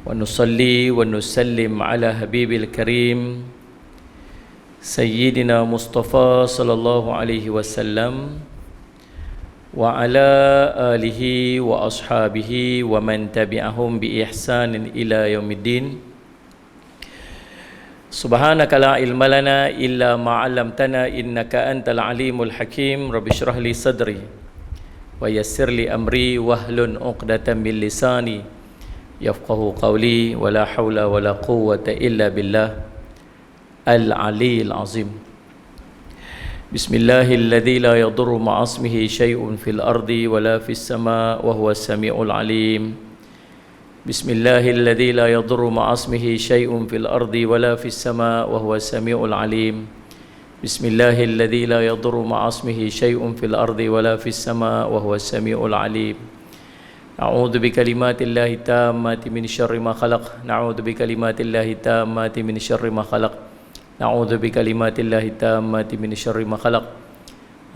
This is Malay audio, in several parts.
ونصلي ونسلم على حبيب الكريم سيدنا مصطفى صلى الله عليه وسلم وعلى آله وأصحابه ومن تبعهم بإحسان إلى يوم الدين. سبحانك لا علم لنا إلا ما علمتنا إنك أنت العليم الحكيم. رب اشرح لي صدري ويسر لي أمري واحلل عقدة من لساني يفقه قولي ولا حول ولا قوة إلا بالله العلي العظيم. بسم الله الذي لا يضر مع اسمه شيء في الأرض ولا في السماء وهو السميع العليم. بسم الله الذي لا يضر مع اسمه شيء في الأرض ولا في السماء وهو السميع العليم. بسم الله الذي لا يضر مع اسمه شيء في الأرض ولا في السماء وهو السميع العليم. أعوذ بكلمات الله التامات من شر ما خلق. نعوذ بكلمات الله التامات من شر ما خلق. نعوذ بكلمات الله التامات من شر ما خلق.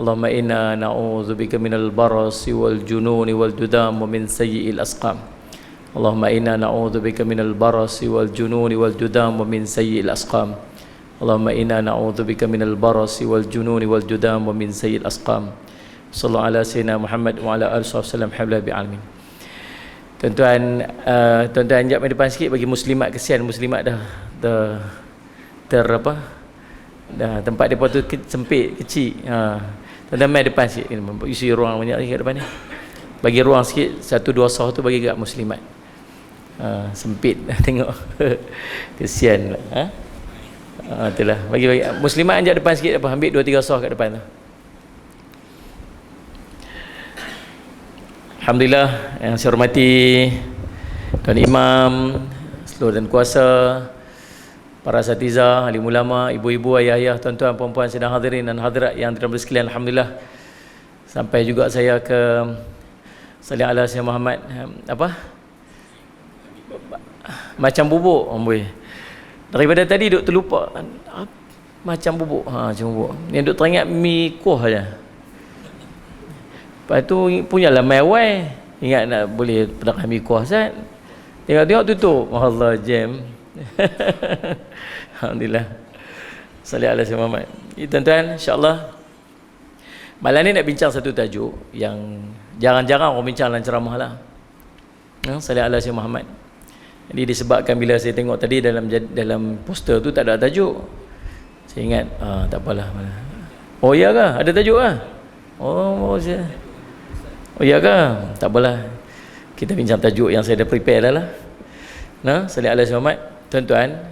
اللهم إنا نعوذ بك من البرص والجنون والجذام ومن سيء الأسقام. اللهم إنا نعوذ بك من البرص والجنون والجذام ومن سيء الأسقام. اللهم إنا نعوذ بك من البرص والجنون والجذام ومن سيء الأسقام. صلى الله على سيدنا Muhammad wa ala alihi wasallam hablal bi alamin. Tuan-tuan, tuan-tuan jap depan sikit bagi muslimat, kesian muslimat dah dah tempat depa tu sempit kecil. Tuan-tuan mai depan sikit, isi ruang banyak lagi kat depan ni. Bagi ruang sikit, satu dua sah tu bagi kat muslimat. Sempit tengok. Kesian pula. Itulah, bagi muslimat anjak depan sikit apa, ambil 2-3 sah kat depan tu. Alhamdulillah, yang saya hormati Tuan Imam, seluruh dan kuasa, para asatidzah, alim ulama, ibu-ibu, ayah-ayah, tuan-tuan, puan-puan sedang hadirin dan hadirat yang dirahmati sekalian, alhamdulillah. Sampai juga saya ke Salih ala Sayyidina Muhammad, macam bubuk, daripada tadi duk terlupa macam bubuk, macam bubuk. Yang duk teringat mi kuah aja. Lepas tu punyalah mai awal, ingat nak boleh pedakah mi kuah Ustaz. Tengok-tengok tutup. Allah, jam. Alhamdulillah. Salih ala Sayyidina Muhammad. Tuan-tuan, insya-Allah malam ni nak bincang satu tajuk yang jarang-jarang orang bincang dalam ceramah lah. Salih ala Sayyidina Muhammad. Jadi disebabkan bila saya tengok tadi dalam poster tu tak ada tajuk, saya ingat tak apalah. Oh iya ke? Ada tajuk ke? Oh iya ke? Tak apalah. Kita bincang tajuk yang saya dah prepare dah lah. Salih ala Sayyidina Muhammad. Tuan-tuan,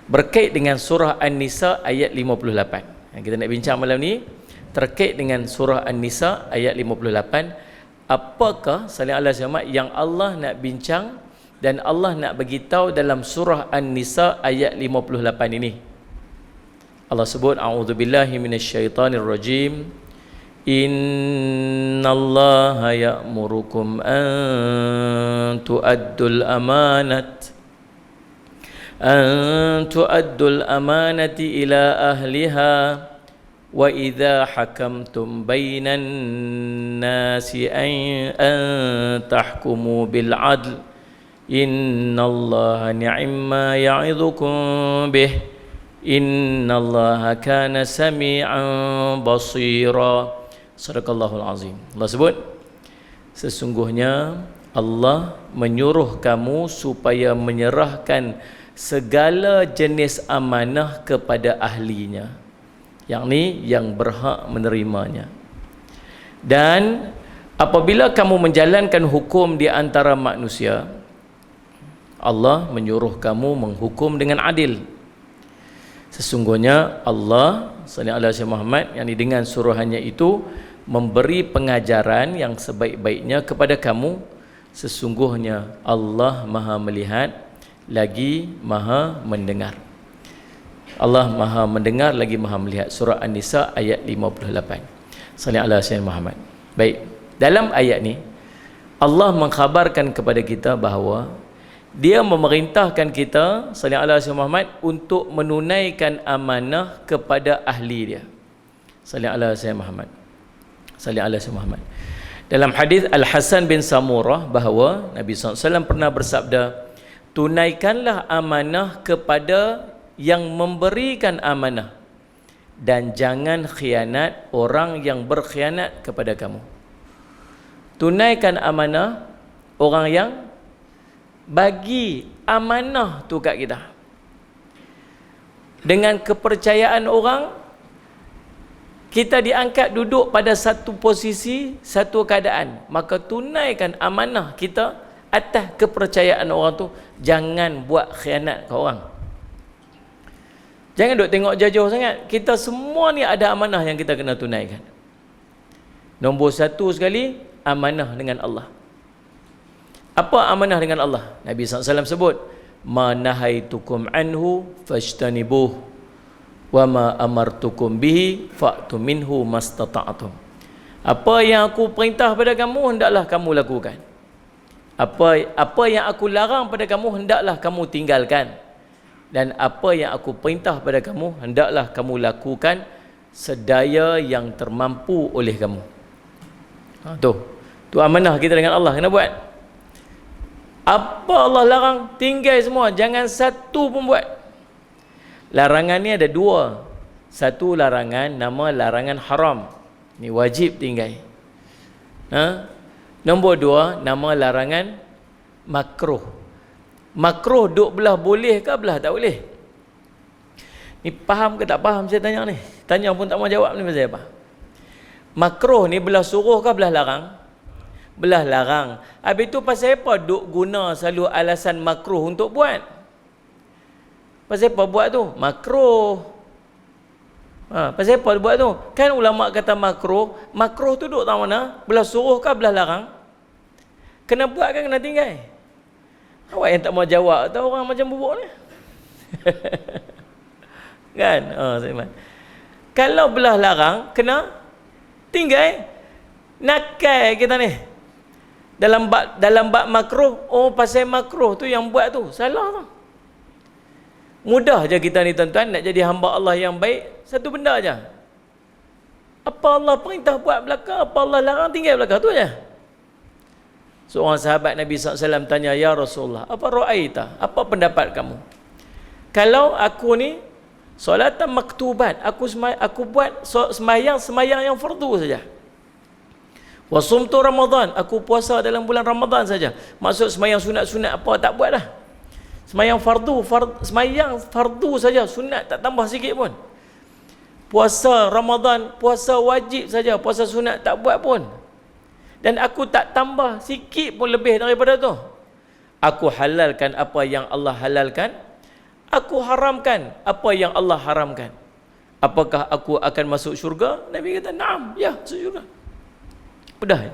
berkait dengan surah An-Nisa ayat 58. Yang kita nak bincang malam ni terkait dengan surah An-Nisa ayat 58. Apakah salih ala Sayyidina Muhammad yang Allah nak bincang dan Allah nak bagi tahu dalam surah An-Nisa ayat 58 ini? Allah sebut, a'udzubillahi minasyaitonirrajim. Innallaha ya'murukum an tu'addul amanati ila ahliha wa idza hakamtum bainan nasi an tahkumu bil 'adl innallaha ni'ma ya'idhukum bih innallaha kana sami'an basira. Sadaqallahul azim. Allah sebut, sesungguhnya Allah menyuruh kamu supaya menyerahkan segala jenis amanah kepada ahlinya, yakni yang berhak menerimanya. Dan apabila kamu menjalankan hukum di antara manusia, Allah menyuruh kamu menghukum dengan adil. Sesungguhnya Allah sallallahu alaihi wasallam Muhammad, yakni dengan suruhannya itu memberi pengajaran yang sebaik-baiknya kepada kamu. Sesungguhnya Allah Maha melihat lagi Maha mendengar. Allah Maha mendengar lagi Maha melihat. Surah An-Nisa ayat 58. Sallallahu alaihi wasallam Muhammad. Baik, dalam ayat ni Allah mengkhabarkan kepada kita bahawa Dia memerintahkan kita sallallahu alaihi wasallam Muhammad untuk menunaikan amanah kepada ahli dia. Sallallahu alaihi wasallam Muhammad. Sallallahu alaihi wasallam Muhammad. Dalam hadis Al-Hasan bin Samurah bahawa Nabi SAW pernah bersabda, tunaikanlah amanah kepada yang memberikan amanah dan jangan khianat orang yang berkhianat kepada kamu. Tunaikan amanah orang yang bagi amanah tu kat kita. Dengan kepercayaan orang, kita diangkat duduk pada satu posisi, satu keadaan. Maka tunaikan amanah kita atas kepercayaan orang tu. Jangan buat khianat ke orang. Jangan duk tengok jauh sangat. Kita semua ni ada amanah yang kita kena tunaikan. Nombor satu sekali, amanah dengan Allah. Apa amanah dengan Allah? Nabi SAW sebut, ma nahaitukum anhu fajtanibuh wa ma amartukum bihi fa'tu minhu mastata'tum. Apa yang aku perintah pada kamu, hendaklah kamu lakukan. Apa yang aku larang pada kamu, hendaklah kamu tinggalkan. Dan apa yang aku perintah pada kamu, hendaklah kamu lakukan sedaya yang termampu oleh kamu. Tu amanah kita dengan Allah. Kena buat. Apa Allah larang, tinggal semua. Jangan satu pun buat. Larangan ni ada dua. Satu larangan, nama larangan haram. Ni wajib tinggal. Nombor dua, nama larangan makruh. Makruh duk belah boleh ke belah tak boleh? Ni faham ke tak faham saya tanya ni? Tanya pun tak mau jawab ni pasal apa? Makruh ni belah suruh ke belah larang? Belah larang. Habis tu pasal apa duk guna selalu alasan makruh untuk buat? Pasal apa buat tu? Makruh. Pasal apa buat tu? Kan ulama kata makruh. Makruh tu duk tak mana? Belah suruh ke belah larang? Kena buat kan kena tinggal? Awak yang tak mau jawab tahu orang macam bubuk ni. Kan? Kalau belah larang kena tinggal. Nakal kita ni. Dalam bab makruh, pasal makruh tu yang buat tu salah tu. Mudah je kita ni tuan-tuan nak jadi hamba Allah yang baik, satu benda aja. Apa Allah perintah buat belakang, apa Allah larang tinggal belakang tu aja. Seorang sahabat Nabi SAW tanya, ya Rasulullah, apa ra'aita? Apa pendapat kamu? Kalau aku ni solatan maktubat, aku buat sembahyang yang fardu saja. Wa sumtu Ramadan, aku puasa dalam bulan Ramadan saja. Maksud sembahyang sunat-sunat apa tak buat dah. Sembahyang fardu saja, sunat tak tambah sikit pun. Puasa Ramadan, puasa wajib saja, puasa sunat tak buat pun. Dan aku tak tambah sikit pun lebih daripada tu. Aku halalkan apa yang Allah halalkan, aku haramkan apa yang Allah haramkan. Apakah aku akan masuk syurga? Nabi kata, "Naam, ya, masuk syurga." Udah.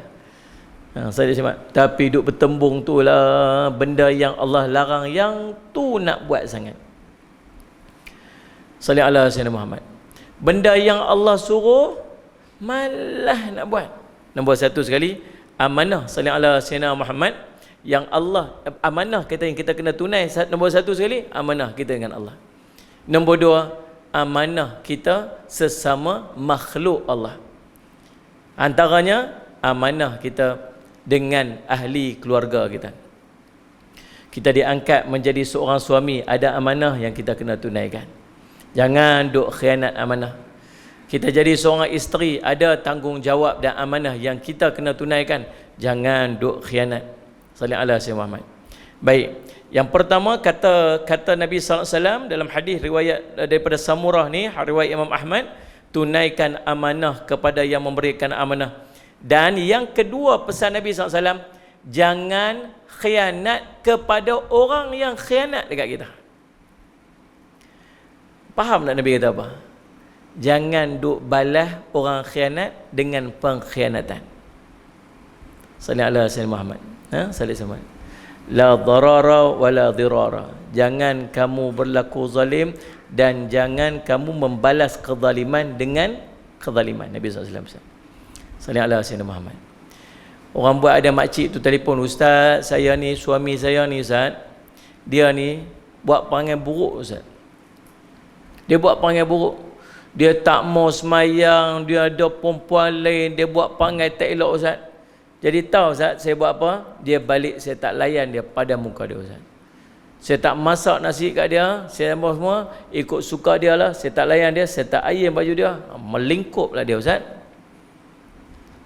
Saya simak. Tapi duk bertembung tu lah benda yang Allah larang, yang tu nak buat sangat. Salli ala Sayyidina Muhammad. Benda yang Allah suruh malah nak buat. Nombor satu sekali, amanah. Salli ala Sayyidina Muhammad. Yang Allah, amanah kita yang kita kena tunai. Nombor satu sekali, amanah kita dengan Allah. Nombor dua, amanah kita sesama makhluk Allah. Antaranya amanah kita dengan ahli keluarga kita. Kita diangkat menjadi seorang suami, ada amanah yang kita kena tunaikan. Jangan duk khianat amanah. Kita jadi seorang isteri, ada tanggungjawab dan amanah yang kita kena tunaikan. Jangan duk khianat. Sallallahu alaihi wasallam. Baik, yang pertama kata Nabi sallallahu alaihi wasallam dalam hadis riwayat daripada Samurah ni, riwayat Imam Ahmad, tunaikan amanah kepada yang memberikan amanah. Dan yang kedua pesan Nabi SAW, jangan khianat kepada orang yang khianat dekat kita. Faham tak Nabi kata apa? Jangan duk balas orang khianat dengan pengkhianatan. Sallallahu alaihi Muhammad. Sallallahu alaihi. La darara wa la dirara. Jangan kamu berlaku zalim dan jangan kamu membalas kezaliman dengan kezaliman. Nabi SAW. Sallallahu alaihi Muhammad. Orang buat ada makcik tu telefon, "Ustaz, saya ni, suami saya ni Ustaz, dia ni buat perangai buruk Ustaz. Dia buat perangai buruk. Dia tak mau semayang, dia ada perempuan lain, dia buat perangai tak elok Ustaz. Jadi tahu Ustaz, saya buat apa? Dia balik, saya tak layan dia pada muka dia Ustaz. Saya tak masak nasi kat dia, saya semua ikut suka dia lah, saya tak layan dia, saya tak iron baju dia, melingkup lah dia Ustaz.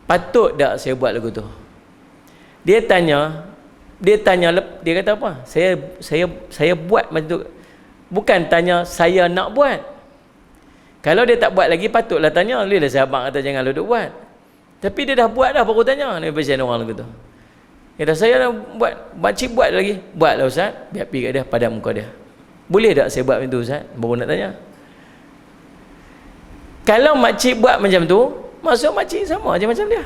Patut tak saya buat lagu tu? Dia tanya, dia kata apa? Saya buat macam tu. Bukan tanya saya nak buat. Kalau dia tak buat lagi, patutlah tanya. Lihatlah sahabat kata jangan lu duk buat. Tapi dia dah buat dah, baru tanya. Ni pasal orang lagu tu. Dia kata saya dah buat, makcik buat lagi. Buatlah Ustaz, biar pergi kat dia, padam muka dia. Boleh tak saya buat macam tu Ustaz? Baru nak tanya. Kalau makcik buat macam tu, maksud makcik sama je macam dia.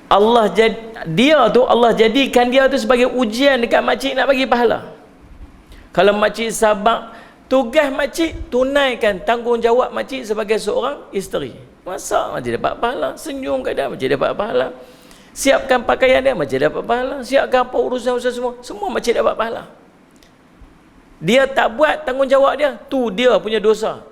Allah jadikan dia tu sebagai ujian dekat makcik nak bagi pahala. Kalau makcik sabar, tugas makcik tunaikan tanggungjawab makcik sebagai seorang isteri. Masak makcik dapat pahala, senyum kat dia makcik dapat pahala, siapkan pakaian dia makcik dapat pahala, siapkan apa urusan-urusan semua makcik dapat pahala. Dia tak buat tanggungjawab dia, tu dia punya dosa.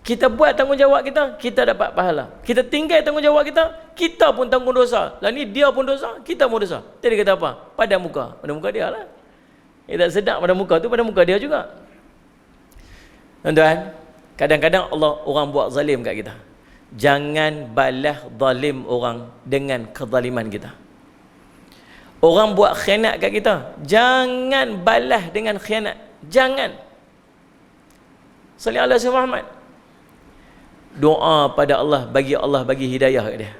Kita buat tanggungjawab kita, kita dapat pahala. Kita tinggal tanggungjawab kita, kita pun tanggung dosa. Lah ni dia pun dosa, kita pun dosa. Jadi kata apa? Pada muka dia lah. Tak sedap pada muka tu, pada muka dia juga. Tuan-tuan, kadang-kadang orang buat zalim kat kita. Jangan balas zalim orang dengan kezaliman kita. Orang buat khianat kat kita, jangan balas dengan khianat. Jangan. Sallallahu alaihi Muhammad. Doa pada Allah bagi hidayah kat dia.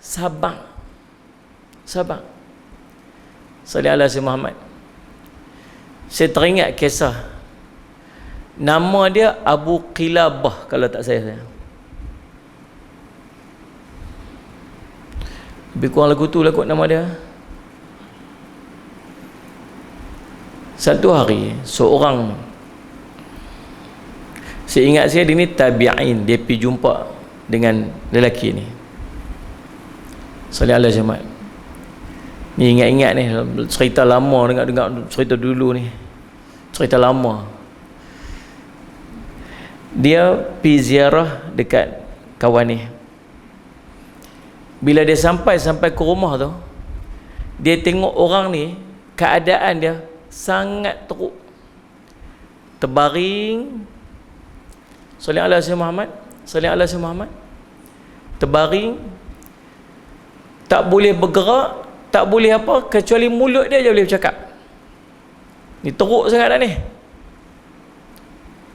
Sabar. Sallallahu alaihi Muhammad. Saya teringat kisah. Nama dia Abu Qilabah kalau tak saya. Lebih kurang lagu tu lah kot nama dia. Satu hari seorang, saya ingat dia ni tabi'in, dia pergi jumpa dengan lelaki ni. Sallallahu alaihi wasallam. Ni ingat-ingat ni cerita lama, dengar cerita dulu ni. Cerita lama. Dia pergi ziarah dekat kawan ni. Bila dia sampai ke rumah tu, dia tengok orang ni, keadaan dia sangat teruk, terbaring. Sallallahu alaihi Muhammad. Terbaring, tak boleh bergerak, tak boleh apa, kecuali mulut dia je boleh bercakap. Ni teruk sangat dah ni.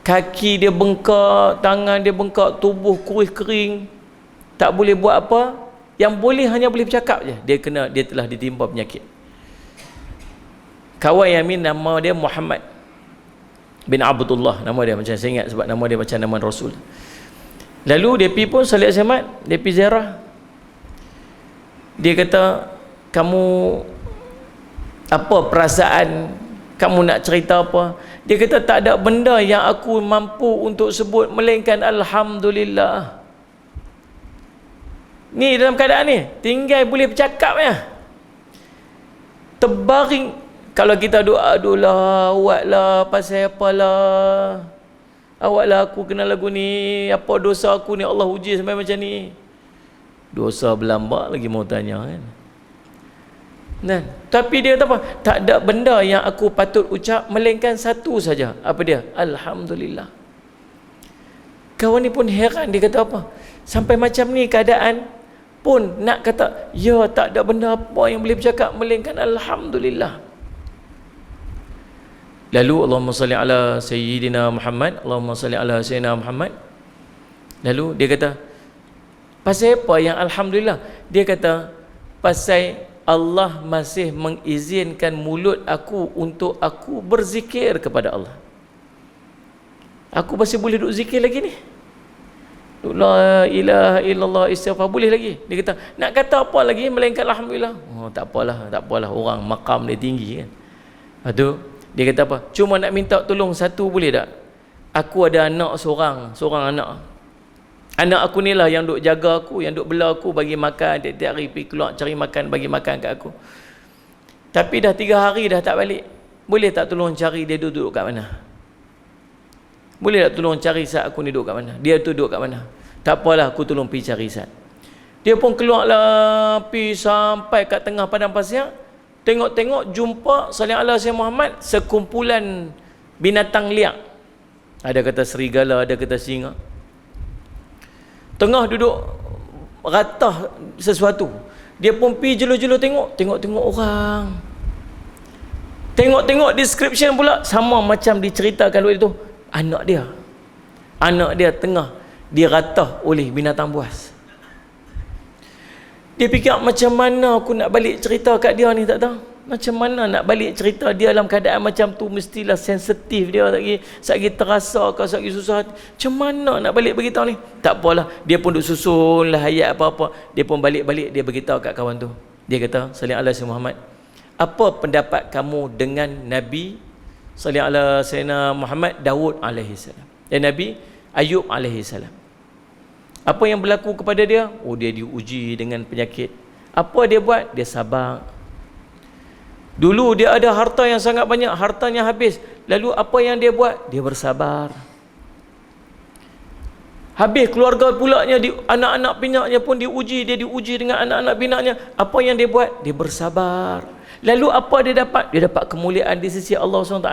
Kaki dia bengkak, tangan dia bengkak, tubuh kurus kering, tak boleh buat apa. Yang boleh hanya boleh bercakap je. Dia telah ditimpa penyakit. Kawan Yamin nama dia Muhammad bin Abdullah, nama dia macam saya ingat sebab nama dia macam nama Rasul. Lalu dia pergi pun Salih Ahmad, dia pergi ziarah. Dia kata, kamu apa perasaan, kamu nak cerita apa? Dia kata, tak ada benda yang aku mampu untuk sebut melainkan Alhamdulillah. Ni dalam keadaan ni tinggal boleh bercakap ya. Terbaring. Kalau kita doa, aduhlah, awaklah, pasal apalah, awaklah aku kena lagu ni, apa dosa aku ni Allah uji sampai macam ni. Dosa berlambak lagi mau tanya kan. Nah, tapi dia kata apa? Tak ada benda yang aku patut ucap melainkan satu saja. Apa dia? Alhamdulillah. Kawan ni pun heran, dia kata apa? Sampai macam ni keadaan pun nak kata, ya tak ada benda apa yang boleh bercakap melainkan Alhamdulillah. Lalu Allahumma salli ala Sayyidina Muhammad, Allahumma salli ala Sayyidina Muhammad. Lalu dia kata, pasal apa yang Alhamdulillah? Dia kata, pasal Allah masih mengizinkan mulut aku untuk aku berzikir kepada Allah. Aku masih boleh duduk zikir lagi ni. La ilaha illallah istighfar boleh lagi. Dia kata, nak kata apa lagi melainkan Alhamdulillah? Oh, tak apalah, orang makam dia tinggi kan. Lepas tu dia kata apa? Cuma nak minta tolong satu boleh tak? Aku ada anak seorang anak. Anak aku ni lah yang duk jaga aku, yang duk bela aku, bagi makan tiap-tiap hari, pergi keluar cari makan, bagi makan kat aku. Tapi dah 3 hari dah tak balik. Boleh tak tolong cari dia duduk kat mana? Boleh tak tolong cari saat aku ni duduk kat mana? Dia tu duduk kat mana? Tak apalah, aku tolong pergi cari Sa'ad. Dia pun keluarlah, pergi sampai kat tengah padang pasir. Tengok-tengok jumpa sallallahu alaihi wasallam Muhammad sekumpulan binatang liar. Ada kata serigala, ada kata singa. Tengah duduk ratah sesuatu. Dia pun pergi jelo-jelo tengok orang. Tengok description pula sama macam diceritakan waktu itu. Anak dia tengah diratah oleh binatang buas. Dia fikir macam mana aku nak balik cerita kat dia ni, tak tahu. Macam mana nak balik cerita dia dalam keadaan macam tu, mestilah sensitif dia lagi terasa ke lagi susah. Macam mana nak balik beritahu ni? Tak apalah, dia pun duk susun lah ayat apa-apa. Dia pun balik-balik dia beritahu kat kawan tu. Dia kata, sallallahu alaihi wasallam Muhammad, apa pendapat kamu dengan Nabi sallallahu alaihi wasallam Muhammad Daud alaihi salam dan Nabi Ayub alaihi salam? Apa yang berlaku kepada dia? Oh, dia diuji dengan penyakit. Apa dia buat? Dia sabar. Dulu dia ada harta yang sangat banyak, hartanya habis. Lalu apa yang dia buat? Dia bersabar. Habis keluarga pulaknya, anak-anak pinaknya pun diuji, dia diuji dengan anak-anak pinaknya. Apa yang dia buat? Dia bersabar. Lalu apa dia dapat? Dia dapat kemuliaan di sisi Allah SWT.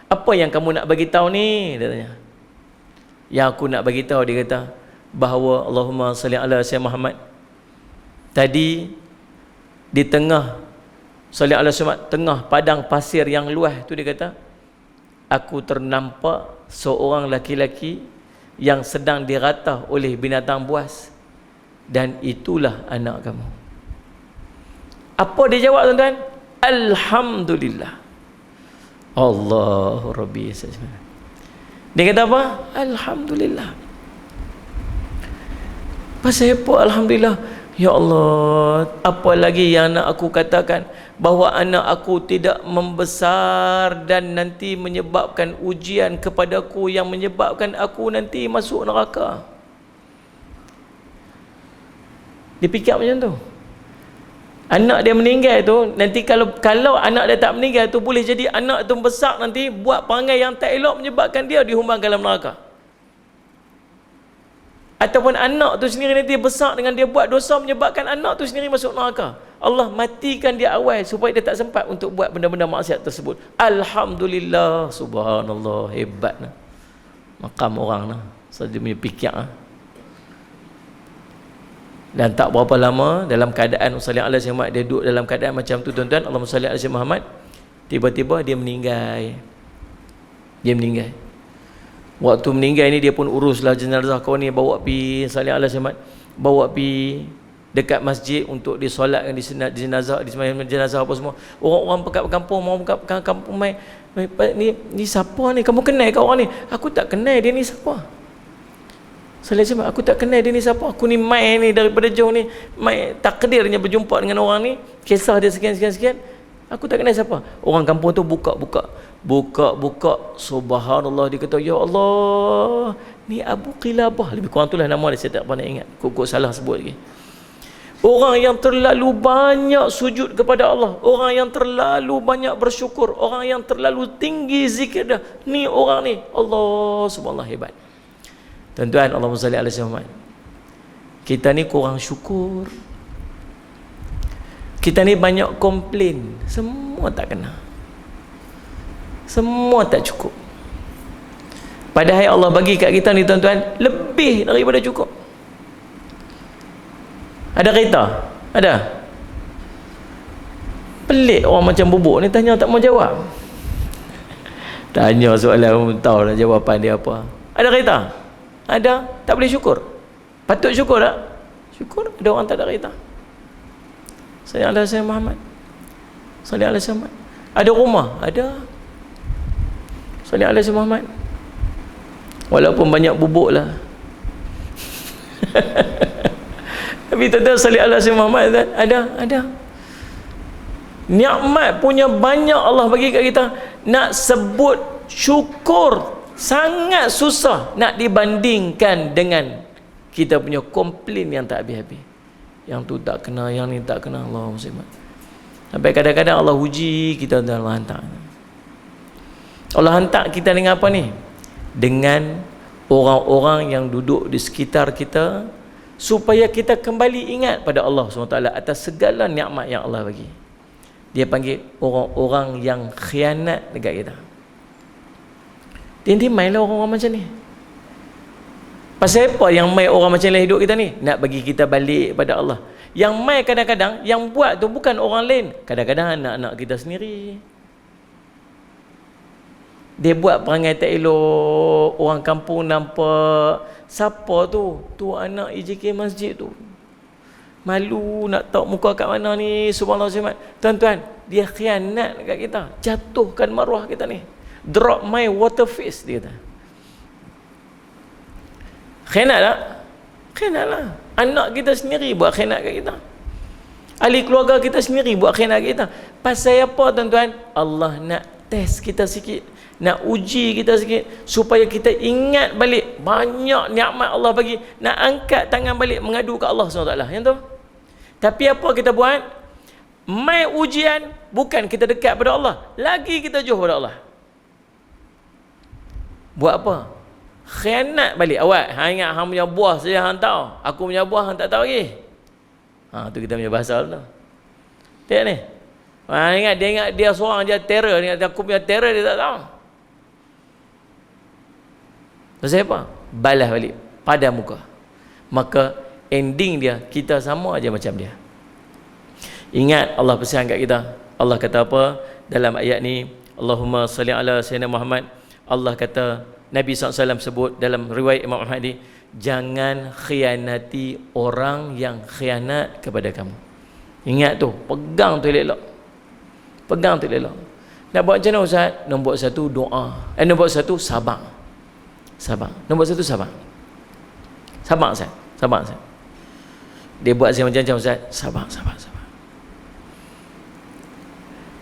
Apa yang kamu nak bagi tahu ni? Dia tanya. Yang aku nak bagi tahu, dia kata, bahawa Allahumma salli ala sayyidina Muhammad, tadi di tengah salli ala sayyidina tengah padang pasir yang luas tu, dia kata, aku ternampak seorang laki-laki yang sedang diratah oleh binatang buas, dan itulah anak kamu. Apa dia jawab, tuan-tuan? Alhamdulillah. Allahu Rabbi. Dia kata apa? Alhamdulillah. Pasal apa alhamdulillah? Ya Allah, apa lagi yang nak aku katakan? Bahawa anak aku tidak membesar dan nanti menyebabkan ujian kepadaku yang menyebabkan aku nanti masuk neraka. Dia fikir macam tu. Anak dia meninggal tu, nanti kalau anak dia tak meninggal tu, boleh jadi anak tu besar nanti buat perangai yang tak elok menyebabkan dia dihumban dalam neraka. Ataupun anak tu sendiri nanti besar dengan dia buat dosa menyebabkan anak tu sendiri masuk neraka. Allah matikan dia awal supaya dia tak sempat untuk buat benda-benda maksiat tersebut. Alhamdulillah, subhanallah, hebat nah. Makam orang nah. So, dia punya fikir nah. Dan tak berapa lama dalam keadaan sallallahu alaihi wasallam dia duduk dalam keadaan macam tu, tuan-tuan, Allahumma salli alaihi Muhammad, tiba-tiba dia meninggal. Waktu meninggal ni dia pun uruslah jenazah kau ni, bawa pi sallallahu alaihi wasallam, bawa pi dekat masjid untuk disolatkan di jenazah, di sembahyang jenazah apa semua. Orang-orang pekat kampung mau pekat kampung mai, ni siapa ni? Kamu kenal ke orang ni? Aku tak kenal dia ni siapa. Sallallahu alaihi wasallam, aku tak kenal dia ni siapa. Aku ni mai ni daripada jauh ni, mai takdirnya berjumpa dengan orang ni, kisah dia sekian. Aku tak kenal siapa. Orang kampung tu buka, subhanallah, dia kata, ya Allah, ni Abu Qilabah, lebih kurang itulah nama dia, saya tak pernah ingat, kok salah sebut lagi. Orang yang terlalu banyak sujud kepada Allah, orang yang terlalu banyak bersyukur, orang yang terlalu tinggi zikir dah, ni orang ni, Allah subhanallah, hebat. Tuan-tuan, Allahumma salli alaihi wasallam, kita ni kurang syukur. Kita ni banyak komplain, semua tak kena, semua tak cukup. Padahal Allah bagi kat kita ni, tuan-tuan, lebih daripada cukup. Ada kereta? Ada? Pelik orang macam bubuk ni tanya tak mau jawab. Tanya soalan tahu lah jawapan dia apa. Ada kereta? Ada? Tak boleh syukur? Patut syukur tak? Syukur ada orang tak ada kereta. Sallallahu alaihi Muhammad, sallallahu alaihi wasallam. Ada rumah? Ada. Sallallahu alaihi Muhammad. Walaupun banyak bubuk lah. Tapi tuan-tuan, sallallahu alaihi Muhammad ada. Nikmat punya banyak Allah bagi kat kita. Nak sebut syukur sangat susah nak dibandingkan dengan kita punya komplain yang tak habis-habis. Yang tu tak kena, yang ni tak kena, Allah muslimat. Sampai kadang-kadang Allah uji kita, dan Allah hantar kita dengan apa ni? Dengan orang-orang yang duduk di sekitar kita, supaya kita kembali ingat pada Allah SWT atas segala nikmat yang Allah bagi. Dia panggil orang-orang yang khianat dekat kita. Dia mainlah orang-orang macam ni. Pasal apa yang main orang macam ni hidup kita ni? Nak bagi kita balik pada Allah. Yang main kadang-kadang, yang buat tu bukan orang lain, kadang-kadang anak-anak kita sendiri. Dia buat perangai tak elok, orang kampung nampak, siapa tu? Tu anak EJK masjid tu. Malu nak tahu muka kat mana ni, subhanallah. Tuan-tuan, dia khianat dekat kita, jatuhkan maruah kita ni. Drop my water face, dia kata. Khianat tak? Khianat lah. Anak kita sendiri buat khianat kat kita. Ahli keluarga kita sendiri buat khianat kat kita. Pasal apa tuan-tuan? Allah nak test kita sikit, nak uji kita sikit, supaya kita ingat balik banyak nikmat Allah bagi, nak angkat tangan balik mengadu ke Allah SWT. Yang tu. Tapi apa kita buat? Mai ujian, bukan kita dekat pada Allah, lagi kita jauh pada Allah. Buat apa? Khianat balik. Awak ingat hang punya buah saja hang tahu, aku punya buah hang tak tahu lagi. Tu kita punya bahasa tu. Tengok ni. Dia ingat dia seorang je terror, dia ingat aku punya terror, dia tak tahu. Pasal apa? Balas balik pada muka. Maka ending dia, kita sama aja macam dia. Ingat Allah pesan kat kita. Allah kata apa dalam ayat ni? Allahumma salli ala sayyidina Muhammad. Allah kata, Nabi SAW sebut dalam riwayat Imam Ahmad ni, jangan khianati orang yang khianat kepada kamu. Ingat tu, pegang tu elok. Pegang tu elok. Nak buat macam mana Ustaz? Nombor satu, doa. Nombor satu, sabar. Sabar. Nombor satu, sabar. Sabar Ustaz. Sabar Ustaz. Dia buat saya macam-macam Ustaz. Sabar, sabar, sabar.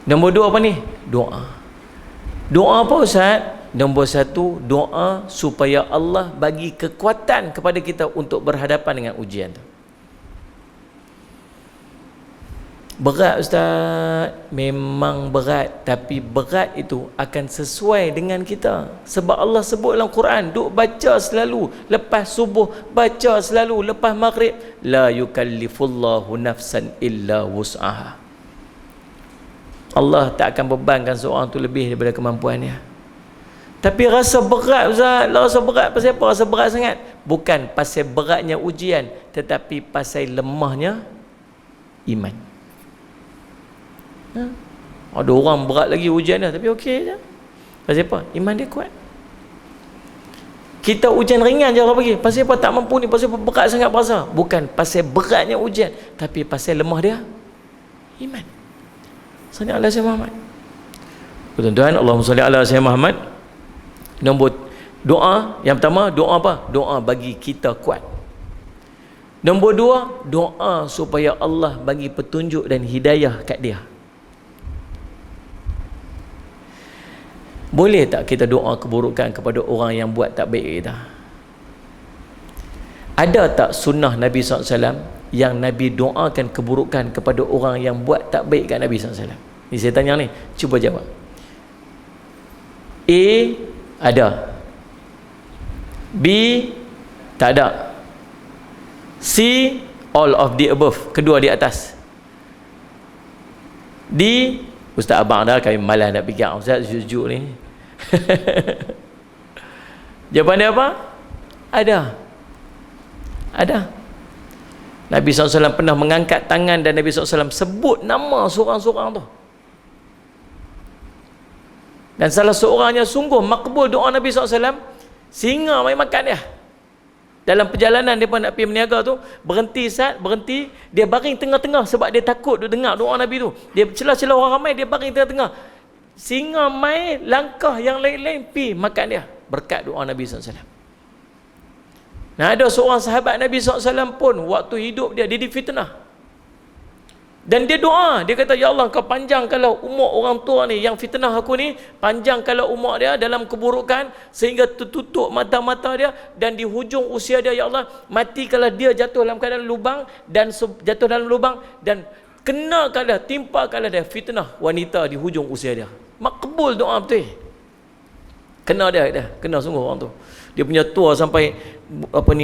Nombor dua apa ni? Doa. Doa apa Ustaz? Nombor satu, doa supaya Allah bagi kekuatan kepada kita untuk berhadapan dengan ujian tu. Berat Ustaz, memang berat, tapi berat itu akan sesuai dengan kita. Sebab Allah sebut dalam Quran, duk baca selalu lepas subuh, baca selalu lepas maghrib, la yukallifullahu nafsan illa wus'aha. Allah tak akan bebankan seorang tu lebih daripada kemampuannya. Tapi rasa berat Ustaz, rasa berat pasal apa? Rasa berat sangat? Bukan pasal beratnya ujian, tetapi pasal lemahnya iman. Ada orang berat lagi ujian dah, tapi okey je. Pasal apa? Iman dia kuat. Kita ujian ringan je Allah bagi. Pasal apa? Tak mampu ni, pasal apa berat sangat berasa? Bukan pasal beratnya ujian, tapi pasal lemah dia iman. Salli ala sayyidina Muhammad. Tuan-tuan, Allahumma salli ala sayyidina Muhammad. Nombor doa, yang pertama doa apa? Doa bagi kita kuat. Nombor dua, doa supaya Allah bagi petunjuk dan hidayah kat dia. Boleh tak kita doa keburukan kepada orang yang buat tak baik kita? Ada tak sunnah Nabi SAW yang Nabi doakan keburukan kepada orang yang buat tak baik kat Nabi SAW? Ni saya tanya ni, cuba jawab. A, ada. B, tak ada. C, all of the above, kedua di atas. D, Ustaz abang dah, kami malas nak fikir Ustaz jujur ni. Jawapan dia apa? Ada. Ada. Nabi SAW pernah mengangkat tangan dan Nabi SAW sebut nama seorang-seorang tu. Dan salah seorangnya sungguh makbul doa Nabi SAW, singa mai makan dia. Dalam perjalanan dia pun nak pergi berniaga tu, berhenti Sat, berhenti, dia baring tengah-tengah sebab dia takut dia dengar doa Nabi tu. Dia celah-celah orang ramai, dia baring tengah-tengah. Singa mai langkah yang lain-lain pi makan dia berkat doa Nabi SAW. Nah, ada seorang sahabat Nabi SAW pun waktu hidup dia difitnah. Dan dia doa, dia kata, ya Allah, kau panjangkanlah umur orang tua ni yang fitnah aku ni, panjangkanlah umur dia dalam keburukan sehingga tertutup mata-mata dia, dan di hujung usia dia, ya Allah, matikanlah dia jatuh dalam keadaan lubang, dan jatuh dalam lubang, dan kenakanlah, timpakanlah dia fitnah wanita di hujung usia dia. Makbul doa betul. Kena kena sungguh orang tu. Dia punya tua sampai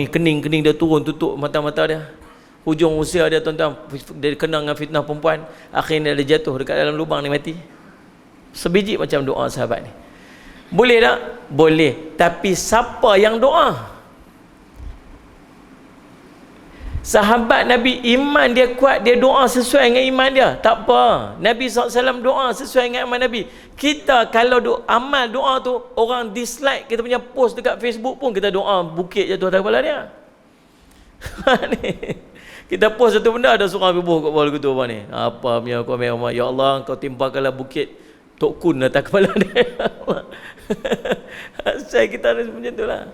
kening dia turun tutup mata-mata dia. Hujung usia dia tuan-tuan, dia kena dengan fitnah perempuan, akhirnya dia jatuh dekat dalam lubang ni, mati. Sebiji macam doa sahabat ni. Boleh tak? Boleh. Tapi siapa yang doa? Sahabat Nabi, iman dia kuat, dia doa sesuai dengan iman dia, tak apa. Nabi SAW doa sesuai dengan iman Nabi. Kita kalau amal doa tu, orang dislike kita punya post dekat Facebook pun, kita doa bukit jatuh atas kepala dia. Kita post satu benda, ada seorang bubuh kat bawah gitu apa ni, apa punya komen, ya Allah kau timpakanlah bukit Tok Kun atas kepala dia. Saya kita harus macam tu lah.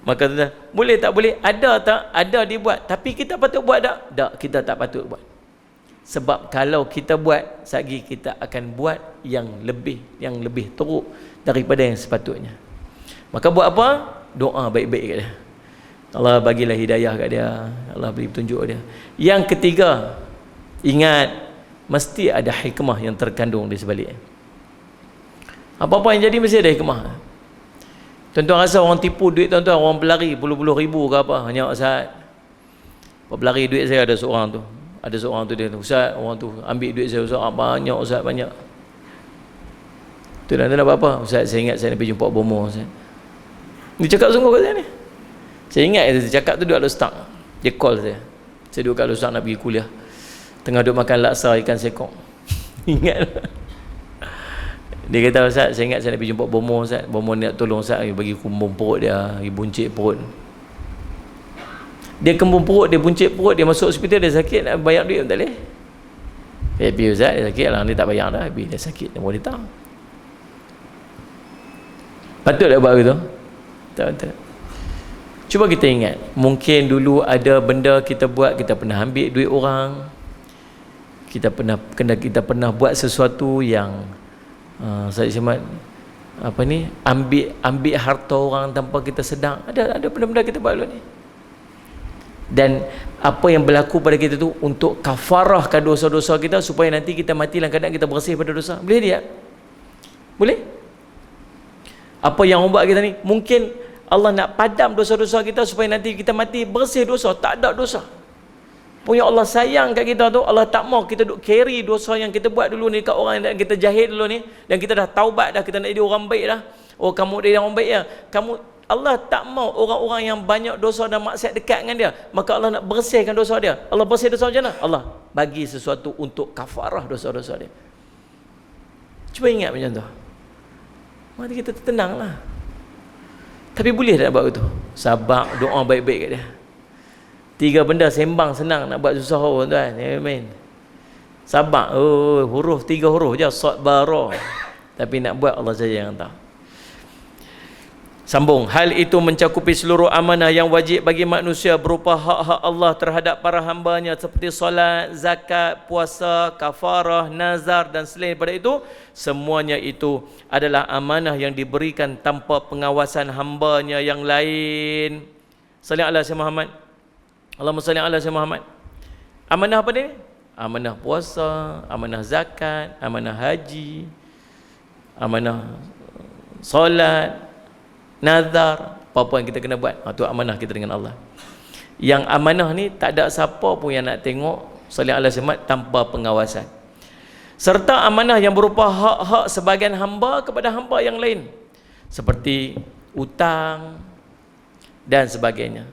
Maka tuan, boleh tak boleh? Ada tak? Ada dibuat. Tapi kita patut buat tak? Tak, kita tak patut buat. Sebab kalau kita buat, sagi kita akan buat yang lebih teruk daripada yang sepatutnya. Maka buat apa? Doa baik-baik kat dia. Allah bagilah hidayah kat dia. Allah beri petunjuk dia. Yang ketiga, ingat, mesti ada hikmah yang terkandung di sebaliknya. Apa-apa yang jadi mesti ada hikmah. Tuan-tuan rasa orang tipu duit tuan-tuan, orang berlari puluh-puluh ribu ke apa, hanya Ustaz berlari duit saya, ada seorang tu dia, Ustaz, orang tu ambil duit saya, Ustaz, banyak Ustaz, banyak. Tu dah nak buat apa? Ustaz, saya ingat saya nak pergi jumpa bomo Ustaz. Dia cakap sungguh kat saya ni. Saya ingat dia cakap tu duduk Al-Ustaz. Dia call saya duduk kat Al-Ustaz nak pergi kuliah, tengah duduk makan laksa ikan sekong. Ingat. Dia kata, Ustaz, saya ingat saya nak pergi jumpa bomo Ustaz. Bomo ni nak tolong Ustaz, bagi kumbung perut dia, bagi buncit perut. Dia kembung perut, dia buncit perut, dia masuk hospital, dia sakit, nak bayar duit pun tak boleh. Pergi Ustaz, dia sakit lah, dia tak bayar dah, habis dia sakit, dia boleh tak. Patut tak buat begitu? Tak. Cuba kita ingat, mungkin dulu ada benda kita buat, kita pernah ambil duit orang, kita pernah buat sesuatu yang Said Syamad ambil harta orang tanpa kita sedang. Ada benda-benda kita buat dulu ni. Dan apa yang berlaku pada kita tu untuk kafarahkan dosa-dosa kita, supaya nanti kita mati dalam keadaan kita bersih pada dosa. Boleh dia? Boleh? Apa yang orang buat kita ni, mungkin Allah nak padam dosa-dosa kita supaya nanti kita mati bersih dosa, tak ada dosa. Punya Allah sayang kat kita tu, Allah tak mau kita duk carry dosa yang kita buat dulu ni kat orang yang kita jahil dulu ni, dan kita dah taubat dah, kita nak jadi orang baik dah. Oh, kamu jadi orang baik ya. Allah tak mau orang-orang yang banyak dosa dan maksiat dekat dengan dia. Maka Allah nak bersihkan dosa dia. Allah bersih dosa macam mana? Allah bagi sesuatu untuk kafarah dosa-dosa dia. Cuba ingat macam tu. Mari kita tenanglah. Tapi boleh tak buat begitu? Sabar, doa baik-baik kat dia. 3 benda sembang senang, nak buat susah tuan. Amen. Sabar, huruf 3 huruf je, sabarah. Tapi nak buat Allah saja yang tahu. Sambung, hal itu mencakupi seluruh amanah yang wajib bagi manusia berupa hak-hak Allah terhadap para hambanya, seperti solat, zakat, puasa, kafarah, nazar dan selain daripada itu. Semuanya itu adalah amanah yang diberikan tanpa pengawasan hambanya yang lain. Salli ala Sayyidina Muhammad. Allahumma salli ala Sayyidina Muhammad. Amanah apa ni? Amanah puasa, amanah zakat, amanah haji, amanah solat, nazar, apa-apa yang kita kena buat. Itu amanah kita dengan Allah. Yang amanah ni tak ada siapa pun yang nak tengok salli ala Sayyidina Muhammad tanpa pengawasan. Serta amanah yang berupa hak-hak sebagian hamba kepada hamba yang lain, seperti utang dan sebagainya.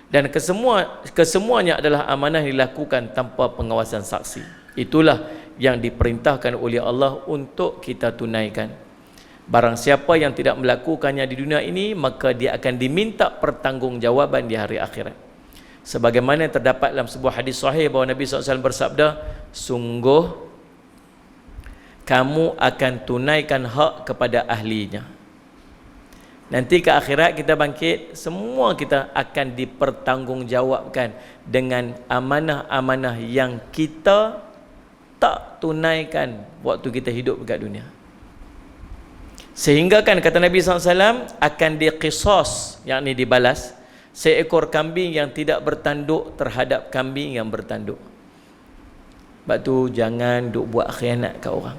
Dan kesemuanya adalah amanah yang dilakukan tanpa pengawasan saksi. Itulah yang diperintahkan oleh Allah untuk kita tunaikan. Barang siapa yang tidak melakukannya di dunia ini, maka dia akan diminta pertanggungjawaban di hari akhirat. Sebagaimana terdapat dalam sebuah hadis sahih bahawa Nabi SAW bersabda, sungguh kamu akan tunaikan hak kepada ahlinya. Nanti ke akhirat kita bangkit, semua kita akan dipertanggungjawabkan dengan amanah-amanah yang kita tak tunaikan waktu kita hidup dekat dunia. Sehingga kan kata Nabi SAW akan diqisas, yakni dibalas, seekor kambing yang tidak bertanduk terhadap kambing yang bertanduk. Sebab tu jangan duk buat khianat kat orang.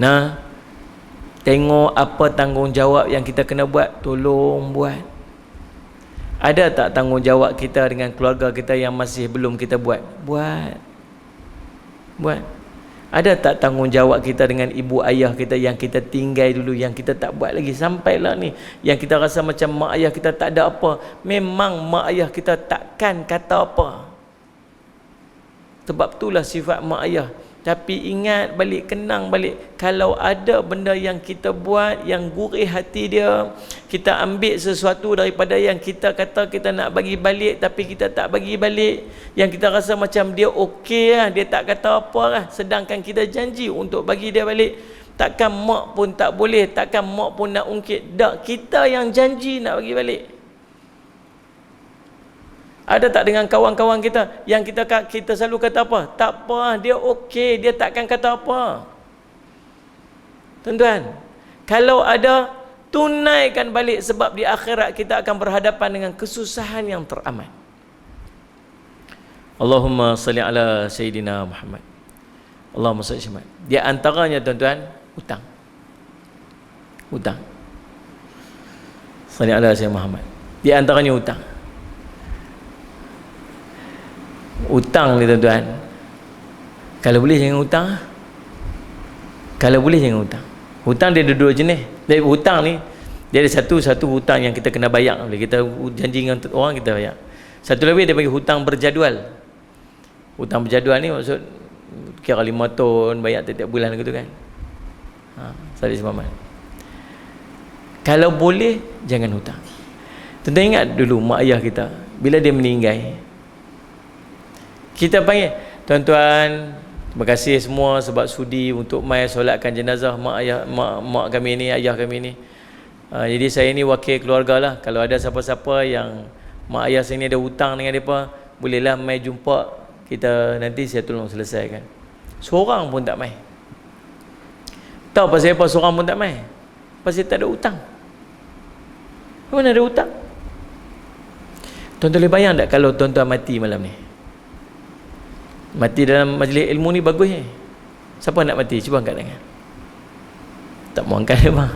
Nah, Tengok apa tanggungjawab yang kita kena buat, tolong buat. Ada tak tanggungjawab kita dengan keluarga kita yang masih belum kita buat? Buat. Ada tak tanggungjawab kita dengan ibu ayah kita yang kita tinggal dulu, yang kita tak buat lagi? Sampailah ni yang kita rasa macam mak ayah kita tak ada apa. Memang mak ayah kita takkan kata apa. Sebab itulah sifat mak ayah. Tapi ingat balik, kenang balik, kalau ada benda yang kita buat yang gurih hati dia, kita ambil sesuatu daripada yang kita kata kita nak bagi balik tapi kita tak bagi balik, yang kita rasa macam dia okey lah, dia tak kata apa lah, sedangkan kita janji untuk bagi dia balik. Takkan mak pun tak boleh, takkan mak pun nak ungkit. Tak, kita yang janji nak bagi balik. Ada tak dengan kawan-kawan kita yang kita selalu kata apa? Tak apa, dia okey, dia takkan kata apa. Tuan-tuan, kalau ada, tunaikan balik, sebab di akhirat kita akan berhadapan dengan kesusahan yang teramat. Allahumma salli ala Sayyidina Muhammad. Allahumma salli ala. Di antaranya tuan-tuan, hutang. Salli ala Sayyidina Muhammad. Di antaranya hutang. Hutang ni tuan-tuan, kalau boleh jangan hutang. Kalau boleh jangan hutang. Hutang dia ada dua jenis. Dari hutang ni, dia ada satu hutang yang kita kena bayar. Kita janji dengan orang, kita bayar. Satu lagi dia bagi hutang berjadual. Hutang berjadual ni maksud kira 5 tahun bayar tiap bulan gitu kan. Salih semamat. Kalau boleh jangan hutang. Tuan-tuan ingat dulu mak ayah kita bila dia meninggal, kita panggil, tuan-tuan, terima kasih semua sebab sudi untuk mai solatkan jenazah mak kami ni, ayah kami ni. Jadi saya ni wakil keluarga lah. Kalau ada siapa-siapa yang mak ayah saya ni ada hutang dengan mereka, bolehlah mai jumpa kita, nanti saya tolong selesaikan. Seorang pun tak mai. Tahu pasal apa seorang pun tak mai? Pasal tak ada hutang. Mana ada hutang? Tuan-tuan boleh bayang tak kalau tuan-tuan mati malam ni? Mati dalam majlis ilmu ni bagus ni. Siapa nak mati? Cuba angkat tangan. Tak mau angkat bang.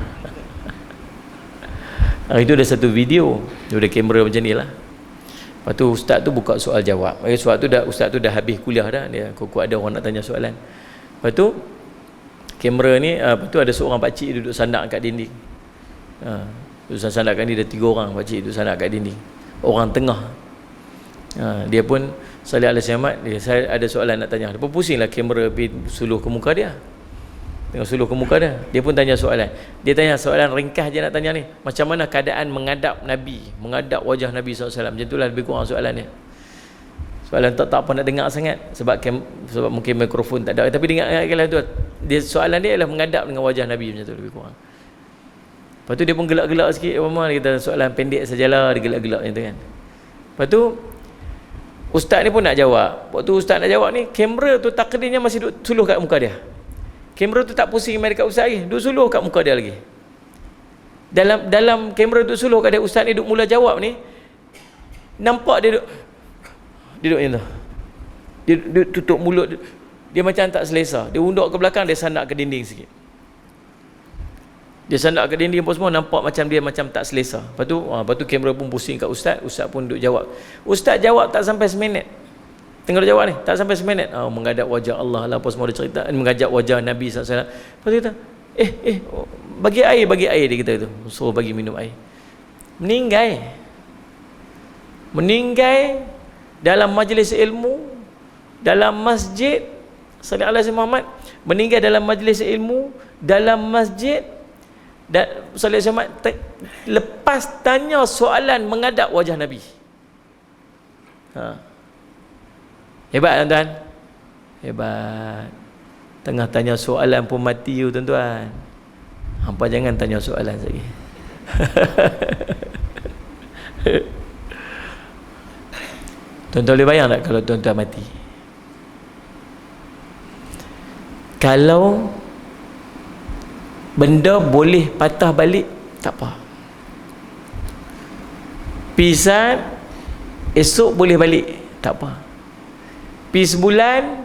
Hari tu ada satu video, dia ada kamera macam ni lah. Lepas tu ustaz tu buka soal jawab. Ustaz tu dah habis kuliah dah. Dia kok ada orang nak tanya soalan. Lepas tu kamera ni, lepas tu ada seorang pakcik duduk sandak kat dinding. Duduk sandak kat ni, ada 3 orang pakcik duduk sandak kat dinding. Orang tengah, dia pun Salih alaihi wasallam, saya ada soalan nak tanya. Dia pun pusinglah kamera pergi suluh ke muka dia. Tengok suluh ke muka dia. Dia pun tanya soalan. Dia tanya soalan ringkas je nak tanya ni. Macam mana keadaan menghadap Nabi, menghadap wajah Nabi SAW. Macam itulah lebih kurang soalan dia. Soalan tak apa nak dengar sangat sebab mungkin mikrofon tak ada. Tapi dengarkanlah tu. Dia soalan dia ialah menghadap dengan wajah Nabi, macam tu lebih kurang. Lepas tu dia pun gelak-gelak sikit. Dia kata soalan pendek sajalah, dia gelak-gelak macam tu kan. Lepas tu ustaz ni pun nak jawab. Waktu ustaz nak jawab ni, kamera tu takdirnya masih duduk suluh kat muka dia. Kamera tu tak pusing main dekat ustaz lagi, duduk suluh kat muka dia lagi. Dalam kamera duduk suluh kat dia, ustaz ni duduk mula jawab ni, nampak dia duduk macam tu. Dia tutup mulut dia macam tak selesa. Dia unduk ke belakang, dia sandak ke dinding sikit. Dia sandak ke dinding pun semua, nampak macam dia macam tak selesa. Lepas tu kamera pun pusing kat ustaz. Ustaz pun duduk jawab. Ustaz jawab tak sampai seminit. Tengok dia jawab ni, tak sampai seminit. Menghadap wajah Allah lah, apa semua dia cerita. Menghadap wajah Nabi SAW. Lepas tu kata, bagi air dia kata tu. Suruh bagi minum air. Meninggal dalam majlis ilmu, dalam masjid. Sallallahu alaihi Muhammad meninggal dalam majlis ilmu, dalam masjid. Dan Sallallahu alaihi Muhammad lepas tanya soalan menghadap wajah Nabi. Hebat tuan-tuan. Hebat. Tengah tanya soalan pun mati tu tuan-tuan. Hampa jangan tanya soalan lagi. Tuan-tuan boleh bayang tak kalau tuan-tuan mati? Kalau benda boleh patah balik, tak apa. Pisat esok boleh balik, tak apa. Sebulan,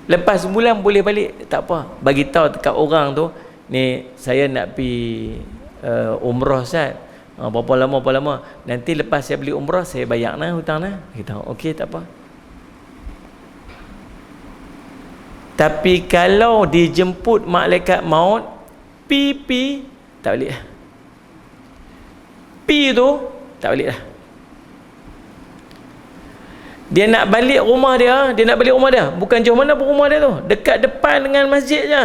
lepas sebulan boleh balik, tak apa. Bagi tahu dekat orang tu, ni saya nak pergi umrah Ustaz. Berapa lama. Nanti lepas saya beli umrah saya bayar hutang Kita okey tak apa. Tapi kalau dijemput malaikat maut, pi tak balik. Pi tu tak balik dah. Dia nak balik rumah dia, bukan jauh mana pun rumah dia tu, dekat depan dengan masjid je.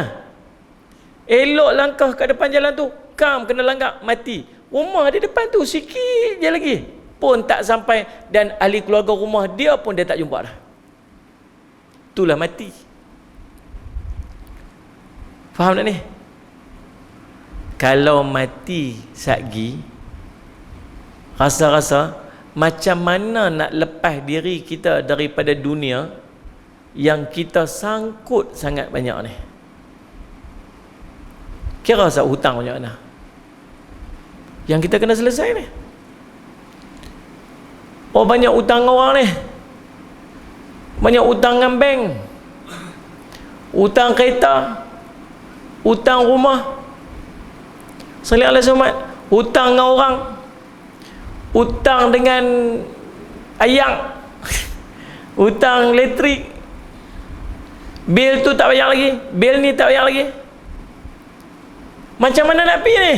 Elok langkah kat depan jalan tu, kena langgar, mati. Rumah dia depan tu, sikit je lagi pun tak sampai, dan ahli keluarga rumah dia pun dia tak jumpa dah. Itulah mati. Faham tak ni? Kalau mati satgi, rasa-rasa macam mana nak lepas diri kita daripada dunia yang kita sangkut sangat banyak ni. Kira rasa hutang banyak mana yang kita kena selesai ni. Banyak hutang orang ni, banyak hutang dengan bank, hutang kereta, hutang rumah, salih alaihi wasallam, hutang dengan orang, hutang dengan ayam, hutang elektrik, bil tu tak bayar lagi, bil ni tak bayar lagi. Macam mana nak pergi ni?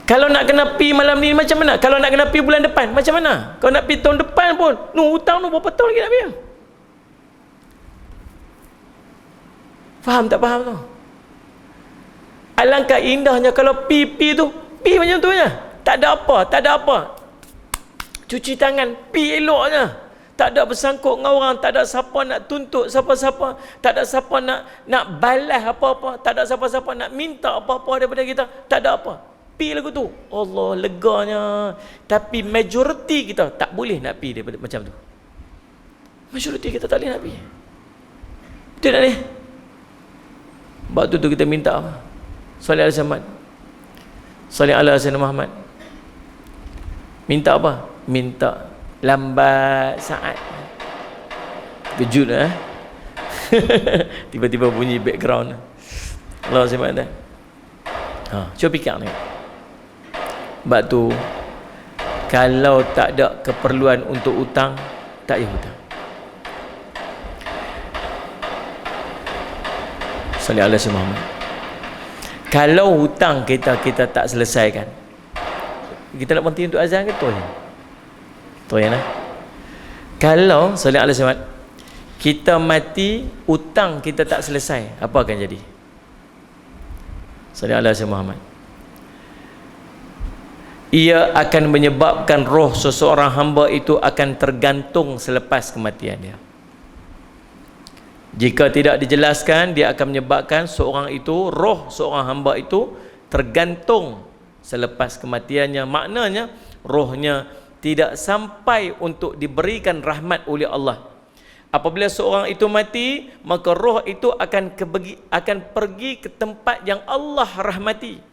Kalau nak kena pergi malam ni macam mana? Kalau nak kena pergi bulan depan macam mana? Kalau nak pergi tahun depan pun, hutang tu berapa tahun lagi nak pergi? Faham tak faham tu? Alangkah indahnya kalau pi tu, pi macam tu je. Tak ada apa. Cuci tangan, pi eloknya. Tak ada bersangkut dengan orang, tak ada siapa nak tuntut siapa-siapa, tak ada siapa nak balas apa-apa, tak ada siapa-siapa nak minta apa-apa daripada kita, tak ada apa. Pi lagu tu. Allah, leganya. Tapi majoriti kita tak boleh nak pi daripada macam tu. Majoriti kita tak boleh nak pi. Betul tak ni? Sebab tu kita minta apa? Salih alaihi Muhammad. Salih alaihi Sayyidina Muhammad. Minta apa? Minta lambat saat. Kejut tiba-tiba bunyi background. Allah SWT. Cuba fikir ni. Sebab tu kalau tak ada keperluan untuk hutang, tak payah hutang. Salih alaihi wasallam. Kalau hutang kita tak selesaikan, kita nak berhenti untuk azan ke tu je? Tu ya nah. Kalau salih alaihi wasallam kita mati, hutang kita tak selesai, apa akan jadi? Salih alaihi wasallam. Ia akan menyebabkan roh seseorang hamba itu akan tergantung selepas kematian dia. Jika tidak dijelaskan, dia akan menyebabkan roh seorang hamba itu tergantung selepas kematiannya. Maknanya rohnya tidak sampai untuk diberikan rahmat oleh Allah. Apabila seorang itu mati, maka roh itu akan pergi ke tempat yang Allah rahmati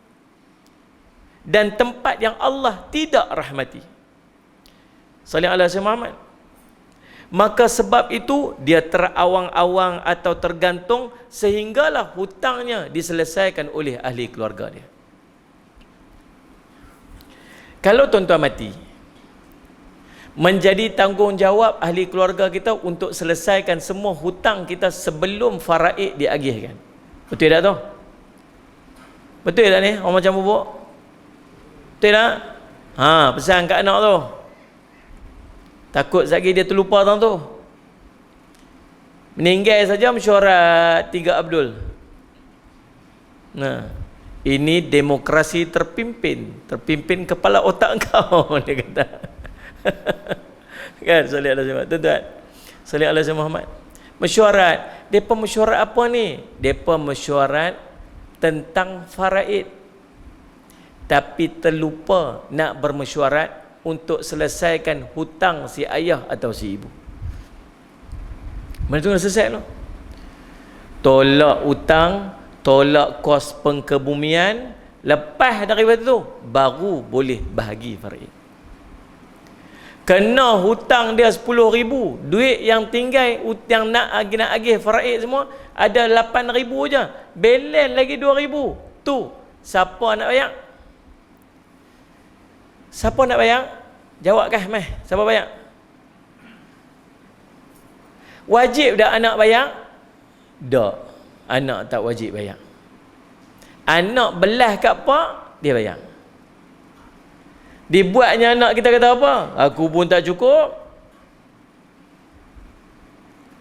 dan tempat yang Allah tidak rahmati. Salih alaihi Muhammad. Maka sebab itu dia terawang-awang atau tergantung sehinggalah hutangnya diselesaikan oleh ahli keluarga dia. Kalau tuan-tuan mati, menjadi tanggungjawab ahli keluarga kita untuk selesaikan semua hutang kita sebelum faraid diagihkan. Betul tak tu? Betul tak ni? Orang macam bubuk? Betul tak? Pesan kat anak tu. Takut sekali dia terlupa tang tu. Meninggal saja mesyuarat 3 Abdul. Ini demokrasi terpimpin kepala otak kau, dia kata. Kan salih alaihi wasallam. Tuan-tuan, salih alaihi Muhammad. Mesyuarat. Depa mesyuarat apa ni? Depa mesyuarat tentang faraid. Tapi terlupa nak bermesyuarat untuk selesaikan hutang si ayah atau si ibu. Mana tu nak selesai tu? Tolak hutang, tolak kos pengkebumian, lepas daripada tu baru boleh bahagi faraid. kena hutang dia 10,000, duit yang tinggal yang nak agih faraid semua ada 8,000 je, balance lagi 2,000. Tu siapa nak bayar? Siapa nak bayar? Jawab kah meh, siapa bayar? Wajib dah anak bayar? Tak, anak tak wajib bayar. Anak belah kat pak, dia bayar. Dibuatnya anak kita kata apa? Aku pun tak cukup.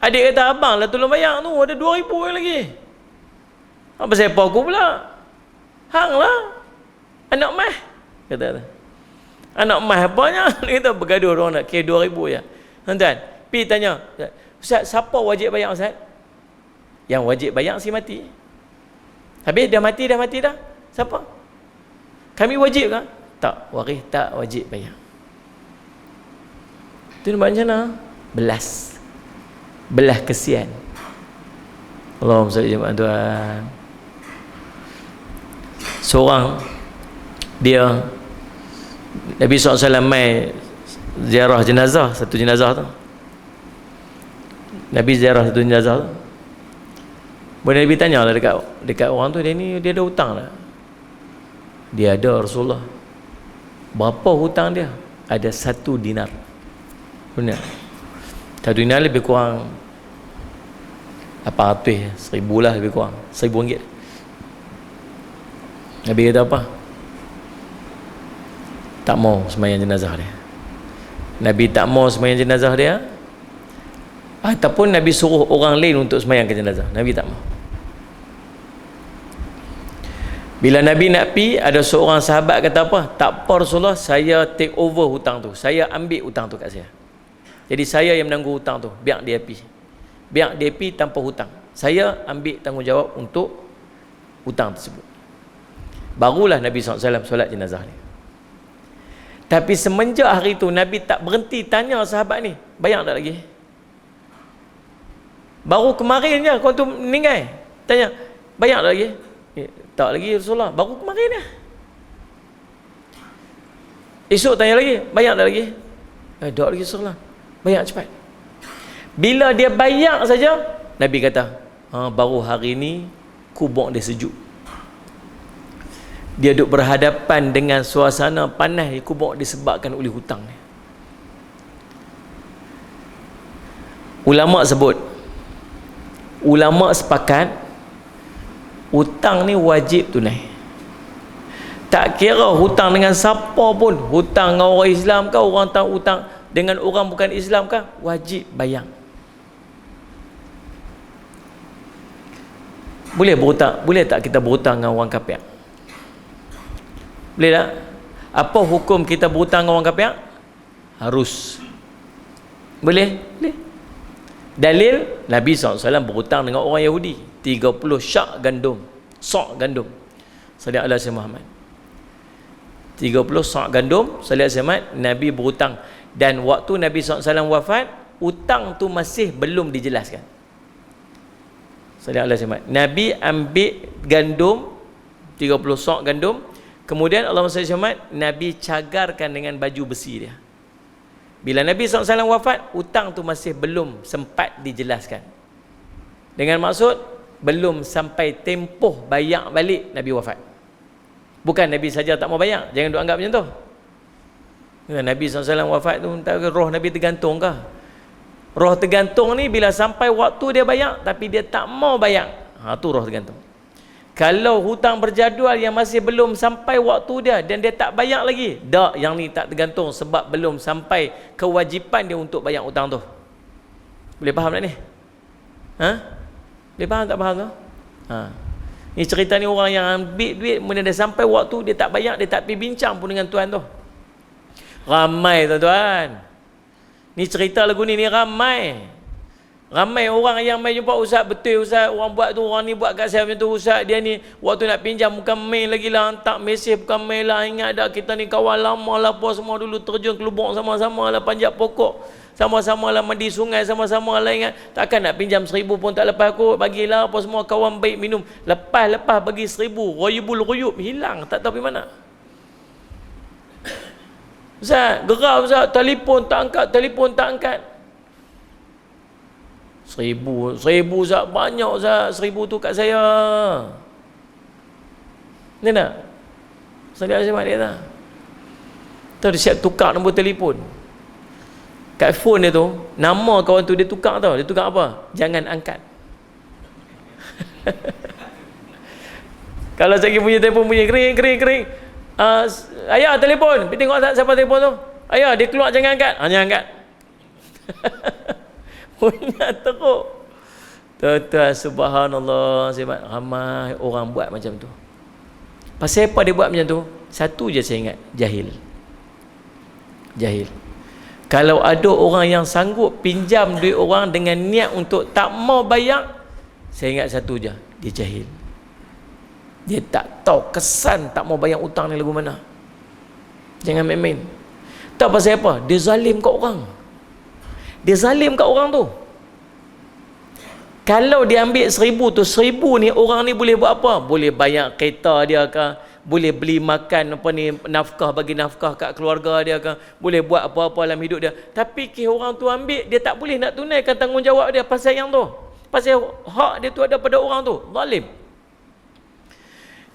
Adik kata, abang lah tolong bayar tu, ada 2,000 lagi. Apa siapa aku pula? Hang lah. Anak mah. Kata. Anak mah apanya? Kita bergaduh orang nak kira 2,000 je. Tuan-tuan, pergi tanya, Ustaz, siapa wajib bayar Ustaz? Yang wajib bayar si mati. Habis dah mati dah. Siapa? Kami wajib kan? Tak, waris tak wajib bayar. Itu nampak macam mana? Belah kesian. Allahumma salli jemaah tuan. Seorang dia Nabi SAW mai ziarah jenazah, satu jenazah tu. Nabi ziarah satu jenazah tu. Boleh Nabi tanya lah dekat orang tu, dia ada hutang tak? Dia ada, Rasulullah. Berapa hutang dia? Ada 1 dinar. Benar. 1 dinar lebih kurang 800, 1,000 lah lebih kurang, 1,000 ringgit. Nabi kata apa? Tak mau sembahyang jenazah dia. Nabi tak mau sembahyang jenazah dia, ataupun Nabi suruh orang lain untuk sembahyang ke jenazah. Nabi tak mau. Bila Nabi nak pi, ada seorang sahabat kata apa? Tak apa Rasulullah, saya take over hutang tu. Saya ambil hutang tu kat saya. Jadi saya yang menanggung hutang tu. Biar dia pi. Biar dia pi tanpa hutang. Saya ambil tanggungjawab untuk hutang tersebut. Barulah Nabi SAW solat jenazah ni. Tapi semenjak hari tu Nabi tak berhenti tanya sahabat ni, bayar tak lagi? Baru kemarin je kau tu meninggal, tanya, bayar tak lagi? Tak lagi Rasulullah, baru kemarin dah. Esok tanya lagi, bayar tak lagi? Tak lagi Rasulullah, bayar cepat. Bila dia bayar saja, Nabi kata, baru hari ni kubur dia sejuk. Dia duduk berhadapan dengan suasana panas di kubur disebabkan oleh hutang ni. Ulama sepakat hutang ni wajib tunai. Tak kira hutang dengan siapa pun, hutang dengan orang Islam ke, orang tak hutang dengan orang bukan Islam ke, wajib bayar. Boleh berhutang, boleh tak kita berhutang dengan orang kafir? Boleh tak? Apa hukum kita berhutang dengan orang kafir? Harus. Boleh? Boleh. Dalil, Nabi SAW berhutang dengan orang Yahudi 30 syak gandum. Sok gandum. Sallallahu alaihi Muhammad. 30 sok gandum, sallallahu alaihi Muhammad, Nabi berhutang. Dan waktu Nabi SAW wafat, hutang tu masih belum dijelaskan. Sallallahu alaihi Muhammad. Nabi ambil gandum 30 sok gandum. Kemudian Allah SWT, Nabi cagarkan dengan baju besi dia. Bila Nabi SAW wafat, hutang tu masih belum sempat dijelaskan. Dengan maksud, belum sampai tempoh bayar balik Nabi wafat. Bukan Nabi saja tak mau bayar. Jangan duk anggap macam tu. Nabi SAW wafat tu, roh Nabi tergantung ke? Roh tergantung ni bila sampai waktu dia bayar, tapi dia tak mau bayar. Tu roh tergantung. Kalau hutang berjadual yang masih belum sampai waktu dia dan dia tak bayar lagi, tak, yang ni tak tergantung sebab belum sampai kewajipan dia untuk bayar hutang tu. Boleh faham tak ni? Boleh faham tak faham tu? Ni cerita ni orang yang ambil duit, kemudian dia sampai waktu dia tak bayar, dia tak pergi bincang pun dengan tuan tu. Ramai tuan-tuan. Ni cerita lagu ni ramai. Ramai orang yang mai jumpa Ustaz, betul Ustaz, orang buat tu, orang ni buat kat saya macam tu Ustaz, dia ni waktu nak pinjam bukan main lagi lah, hantar mesej bukan main lah, ingat tak kita ni kawan lama lah apa semua dulu, terjun ke lubang sama-sama lah, panjat pokok sama-sama lah, mandi sungai sama-sama lah, ingat takkan nak pinjam 1,000 pun tak lepas aku, bagilah apa semua, kawan baik minum, lepas bagi 1,000, royubul royub hilang, tak tahu pergi mana. Ustaz, geram Ustaz, telefon tak angkat. 1000 Ustaz, banyak Ustaz, 1000 tu kat saya. Ni nak? Saya ada macam dia tak? Tahu dia siap tukar nombor telefon. Kat phone dia tu, nama kawan tu dia tukar tau. Dia tukar apa? Jangan angkat. Kalau saya punya telefon punya kering. Ayah telefon, pergi tengok siapa telefon tu. Ayah, dia keluar, jangan angkat. Hanya angkat. Punya teruk. Tuan-tuan, subhanallah, ramai orang buat macam tu. Pasal apa dia buat macam tu? Satu je saya ingat, jahil. Kalau ada orang yang sanggup pinjam duit orang dengan niat untuk tak mau bayar, saya ingat satu je, dia jahil. Dia tak tahu kesan tak mau bayar hutang ni lagu mana. Jangan main-main. Tahu pasal apa? Dia zalim kat orang. Tu. Kalau dia ambil 1000 tu, 1000 ni orang ni boleh buat apa? Boleh bayar kereta dia ke, boleh beli makan apa ni, bagi nafkah kat keluarga dia ke, boleh buat apa-apa dalam hidup dia. Tapi orang tu ambil, dia tak boleh nak tunaikan tanggungjawab dia pasal yang tu. Pasal hak dia tu ada pada orang tu. Zalim.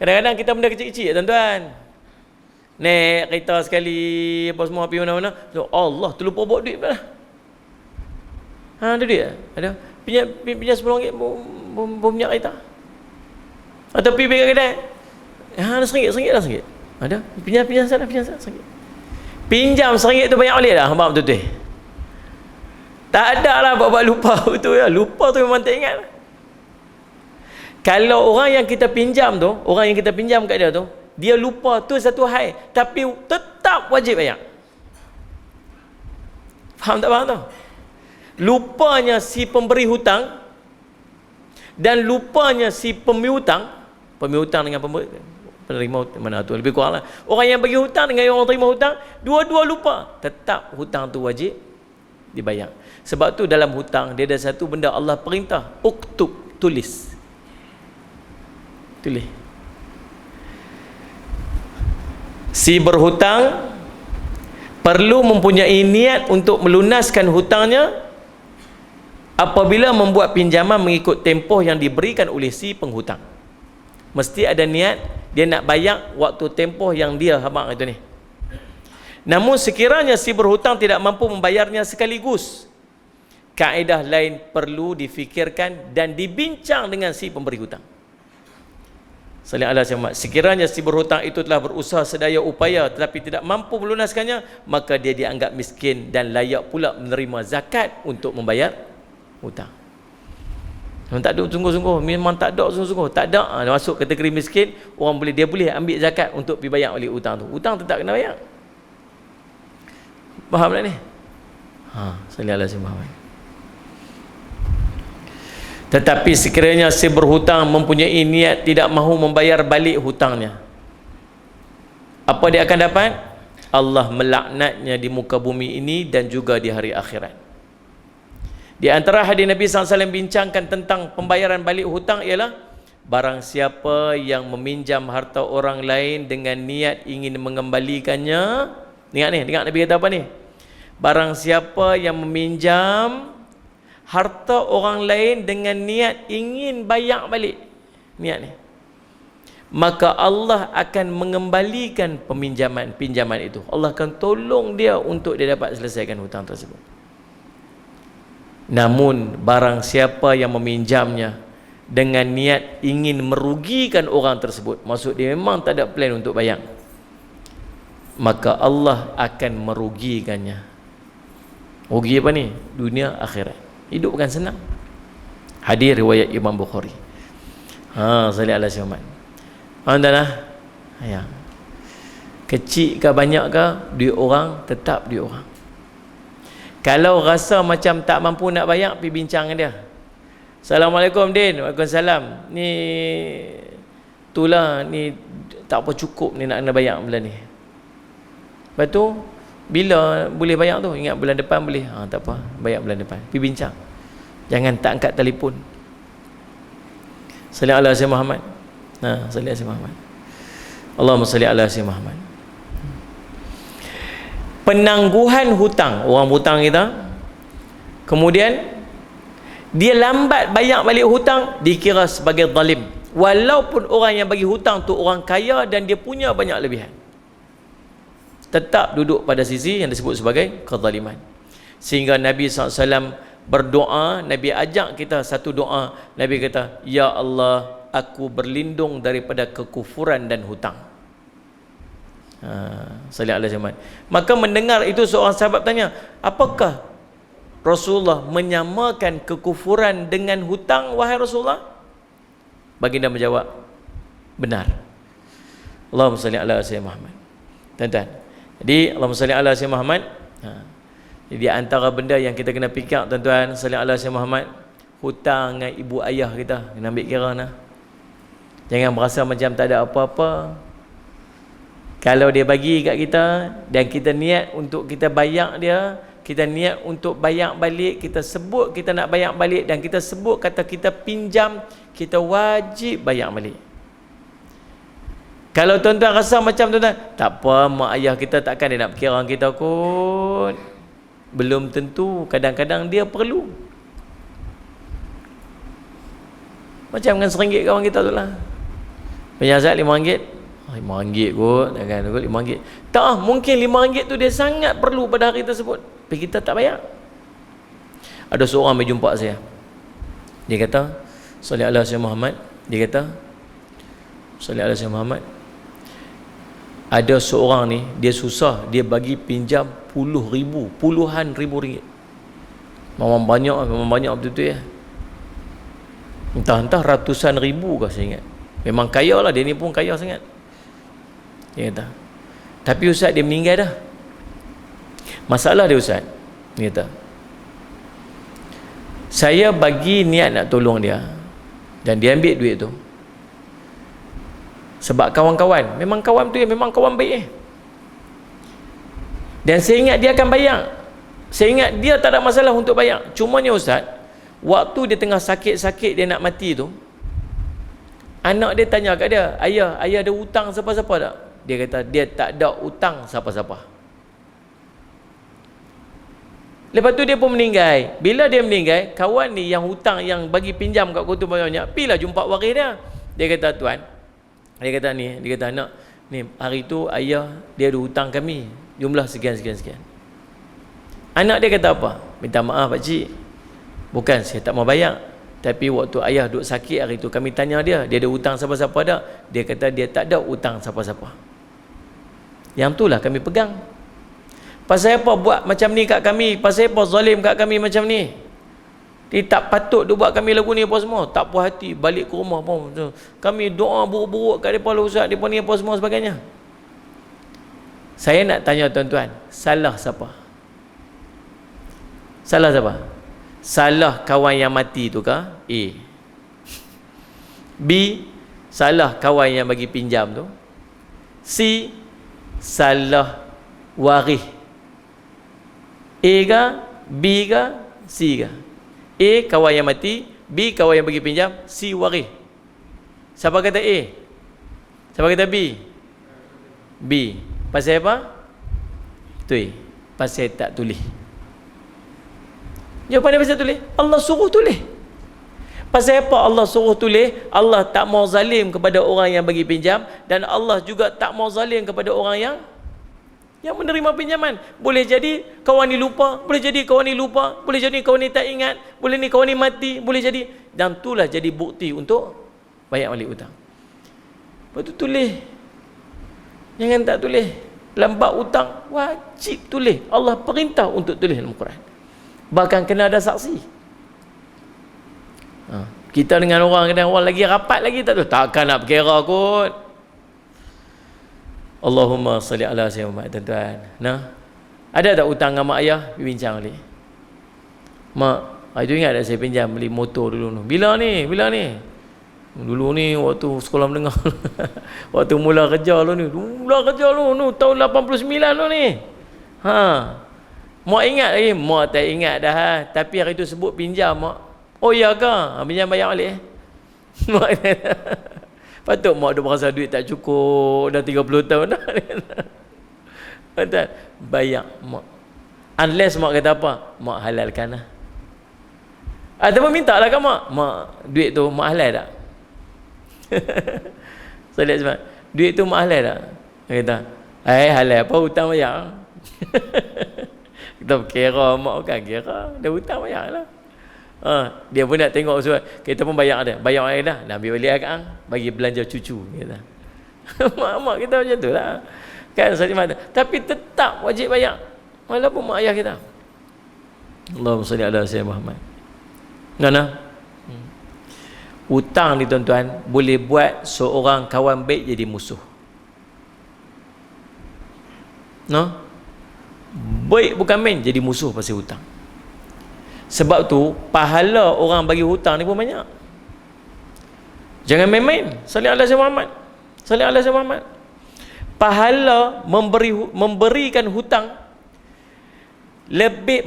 Kadang-kadang kita benda kecil-kecil, tuan-tuan. Naik kereta sekali, apa semua, pergi mana-mana. So, Allah, terlupa bawa duit pula. Ada duit? Ada. Pinjam RM10 minyak kereta. Atau pergi beli kedai. RM1 lah. Ada. Pinjam sana RM1. Pinjam RM1 tu banyak boleh dah, hamba betul-betul. Tak ada lah buat lupa betul ya. Lupa tu memang tak ingat. Kalau orang yang kita pinjam kat dia tu, dia lupa tu satu hal, tapi tetap wajib bayar. Faham tu? Lupanya si pemberi hutang dan lupanya si pemihutang dengan penerima mana tu lebih kurang lah. Orang yang bagi hutang dengan orang terima hutang, dua-dua lupa, tetap hutang tu wajib dibayar. Sebab tu dalam hutang dia ada satu benda Allah perintah, uktub, tulis. Si berhutang perlu mempunyai niat untuk melunaskan hutangnya apabila membuat pinjaman mengikut tempoh yang diberikan oleh si penghutang. Mesti ada niat dia nak bayar waktu tempoh yang dia habaq itu ni. Namun sekiranya si berhutang tidak mampu membayarnya sekaligus, kaedah lain perlu difikirkan dan dibincang dengan si pemberi hutang. Sekiranya si berhutang itu telah berusaha sedaya upaya tetapi tidak mampu melunaskannya, maka dia dianggap miskin dan layak pula menerima zakat untuk membayar hutang. Memang tak ada sungguh-sungguh, tak ada masuk kategori miskin, dia boleh ambil zakat untuk pergi bayar oleh hutang tu. Hutang tetap kena bayar. Faham tak ni? Sallallahu alaihi wasallam. Tetapi sekiranya si berhutang mempunyai niat tidak mahu membayar balik hutangnya, apa dia akan dapat? Allah melaknatnya di muka bumi ini dan juga di hari akhirat. Di antara hadis Nabi SAW bincangkan tentang pembayaran balik hutang ialah, barang siapa yang meminjam harta orang lain dengan niat ingin mengembalikannya, dengar Nabi kata apa ni? Barang siapa yang meminjam harta orang lain dengan niat ingin bayar balik, niat ni, maka Allah akan mengembalikan pinjaman itu. Allah akan tolong dia untuk dia dapat selesaikan hutang tersebut. Namun barang siapa yang meminjamnya dengan niat ingin merugikan orang tersebut, maksud dia memang tak ada plan untuk bayar, maka Allah akan merugikannya. Rugi apa ni? Dunia akhirat. Hidup bukan senang. Hadis riwayat Imam Bukhari. Sallallahu alaihi wasallam. Andalah. Ya. Kecil ke banyak ke duit orang, tetap duit orang. Kalau rasa macam tak mampu nak bayar, pergi bincang dengan dia. Assalamualaikum Din. Waalaikumsalam. Ni itulah ni tak apa cukup ni nak kena bayar bulan ni. Lepas tu bila boleh bayar tu? Ingat bulan depan boleh. Tak apa, bayar bulan depan. Pergi bincang. Jangan tak angkat telefon. Sallallahu alaihi wasallam Muhammad. Sallallahu alaihi Muhammad. Allahumma salli ala sayyidina Muhammad. penangguhan hutang orang hutang kita, kemudian dia lambat bayar balik hutang, dikira sebagai zalim, walaupun orang yang bagi hutang tu orang kaya dan dia punya banyak lebihan, tetap duduk pada sisi yang disebut sebagai kezaliman. Sehingga Nabi SAW berdoa, Nabi ajak kita satu doa, Nabi kata, ya Allah, aku berlindung daripada kekufuran dan hutang. Sallallahu alaihi wasallam. Maka mendengar itu seorang sahabat tanya, apakah Rasulullah menyamakan kekufuran dengan hutang, wahai Rasulullah? Baginda menjawab, benar. Allahumma salli ala sayyidina Muhammad. Tuan-tuan, jadi Allahumma salli ala sayyidina Muhammad. Jadi antara benda yang kita kena fikir, tuan-tuan, salli ala sayyidina Muhammad, hutang dengan ibu ayah kita kena ambil kira nah. Jangan merasa macam tak ada apa-apa. Kalau dia bagi kat kita dan kita niat untuk kita bayar dia, kita niat untuk bayar balik, kita sebut kita nak bayar balik dan kita sebut kata kita pinjam, kita wajib bayar balik. Kalau tuan-tuan rasa macam tuan-tuan, tak apa, mak ayah kita takkan dia nak berkira kita kot. Belum tentu, kadang-kadang dia perlu. Macam dengan RM1 kawan kita tu lah. Penyazat RM5. RM5 kot, kan, RM5. Tak, mungkin RM5 tu dia sangat perlu pada hari tersebut, tapi kita tak bayar. Ada seorang mai jumpa saya. Dia kata, sallallahu alaihi wasallam Muhammad, dia kata, sallallahu alaihi wasallam Muhammad, ada seorang ni, dia susah, dia bagi pinjam puluhan ribu ringgit. Memang banyak betul-betul ya. Entah ratusan ribu kah saya ingat. Memang kaya lah, dia ni pun kaya sangat. Dia kata, tapi ustaz dia meninggal dah. Masalah dia ustaz, dia kata, saya bagi niat nak tolong dia dan dia ambil duit tu sebab kawan-kawan, memang kawan tu memang kawan baik dan saya ingat dia akan bayar, saya ingat dia tak ada masalah untuk bayar. Cumanya ustaz, waktu dia tengah sakit-sakit dia nak mati tu, anak dia tanya kat dia, ayah ada hutang siapa-siapa tak? Dia kata dia tak ada hutang siapa-siapa. Lepas tu dia pun meninggal. Bila dia meninggal, kawan ni yang hutang, yang bagi pinjam kat kutu banyak, pilah jumpa waris dia. Dia kata, tuan, dia kata anak ni, hari tu ayah dia ada hutang kami jumlah sekian. Anak dia kata apa? Minta maaf pakcik, bukan saya tak mau bayar, tapi waktu ayah duduk sakit hari tu, kami tanya dia ada hutang siapa-siapa tak? Dia kata dia tak ada hutang siapa-siapa. Yang itulah kami pegang. Pasal apa buat macam ni kat kami? Pasal apa zalim kat kami macam ni? Dia tak patut dia buat kami lagu ni apa semua. Tak puas hati, balik ke rumah pun kami doa buruk-buruk kat depan ustaz, depan ni apa semua sebagainya. Saya nak tanya tuan-tuan, salah siapa? Salah siapa? Salah kawan yang mati tu kah? A. B. Salah kawan yang bagi pinjam tu. C. Salah waris. A ke? B ke? C ke? A kawan yang mati, B kawan yang bagi pinjam, C waris. Siapa kata A? Siapa kata B? B. Pasal apa? Tu. Pasal tak tulis. Jawapan dia pasal tulis. Allah suruh tulis. Pasal apa Allah suruh tulis? Allah tak mau zalim kepada orang yang bagi pinjam, dan Allah juga tak mau zalim kepada orang yang menerima pinjaman. Boleh jadi kawan ni lupa, boleh jadi kawan ni lupa, boleh jadi kawan ni tak ingat, boleh ni kawan ni mati, boleh jadi, dan itulah jadi bukti untuk bayar balik hutang. Lepas tu tulis. Jangan tak tulis. Lambat hutang, wajib tulis. Allah perintah untuk tulis dalam Quran. Bahkan kena ada saksi. Kita dengan orang lagi rapat lagi tak tahu, takkan nak berkira kot. Allahumma salli ala sayyidina Muhammad. Tuan-tuan, nah, ada tak hutang dengan mak ayah? Bincang balik. Mak, itu ingat tak saya pinjam beli motor dulu tu? Bila ni? Dulu ni waktu sekolah menengah. Waktu mula kerja lu ni. Tahun 89 lu ni. Mak ingat lagi? Mak tak ingat dah. Tapi hari tu sebut pinjam mak. Oh iya ke? Pinjam bayar balik. Mak patut mak dah berasa duit tak cukup dah 30 tahun dah. Betul. Bayar mak. Unless mak kata apa? Mak halalkan lah. Ataupun minta lah kat mak. Mak, duit tu mak halal tak? Saya lihat sebab duit tu mak halal tak? Dia kata, halal apa, hutang bayar. Kita kira mak kan kira, dia hutang bayar lah. Dia pun nak tengok sebab kita pun bayar dia. Bayar orang dah, nak ambil balik akang, bagi belanja cucu. Kata. Mak kita macam tu lah. Kan Salimah. Tapi tetap wajib bayar. Walaupun mak ayah kita. Allahumma salli ala sayyidina Muhammad. Nana. Hutang ni tuan-tuan boleh buat seorang kawan baik jadi musuh. No? Baik bukan main jadi musuh pasal hutang. Sebab tu pahala orang bagi hutang ni pun banyak. Jangan main-main. Salli ala sayyidina Muhammad. Salli ala sayyidina Muhammad. Pahala memberikan hutang,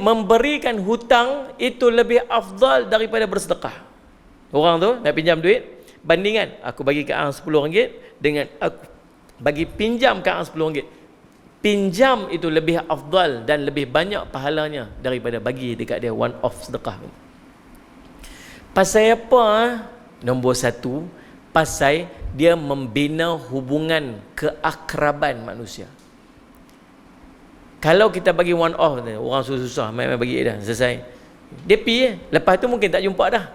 memberikan hutang itu lebih afdal daripada bersedekah. Orang tu nak pinjam duit, bandingan aku bagi ke hang RM10 dengan aku bagi pinjam ke hang RM10. Pinjam itu lebih afdal dan lebih banyak pahalanya daripada bagi dekat dia one off sedekah. Pasal apa? Nombor satu, pasal dia membina hubungan keakraban manusia. Kalau kita bagi one off, orang susah-susah main-main bagi dah, selesai. Dia pergi lepas tu mungkin tak jumpa dah.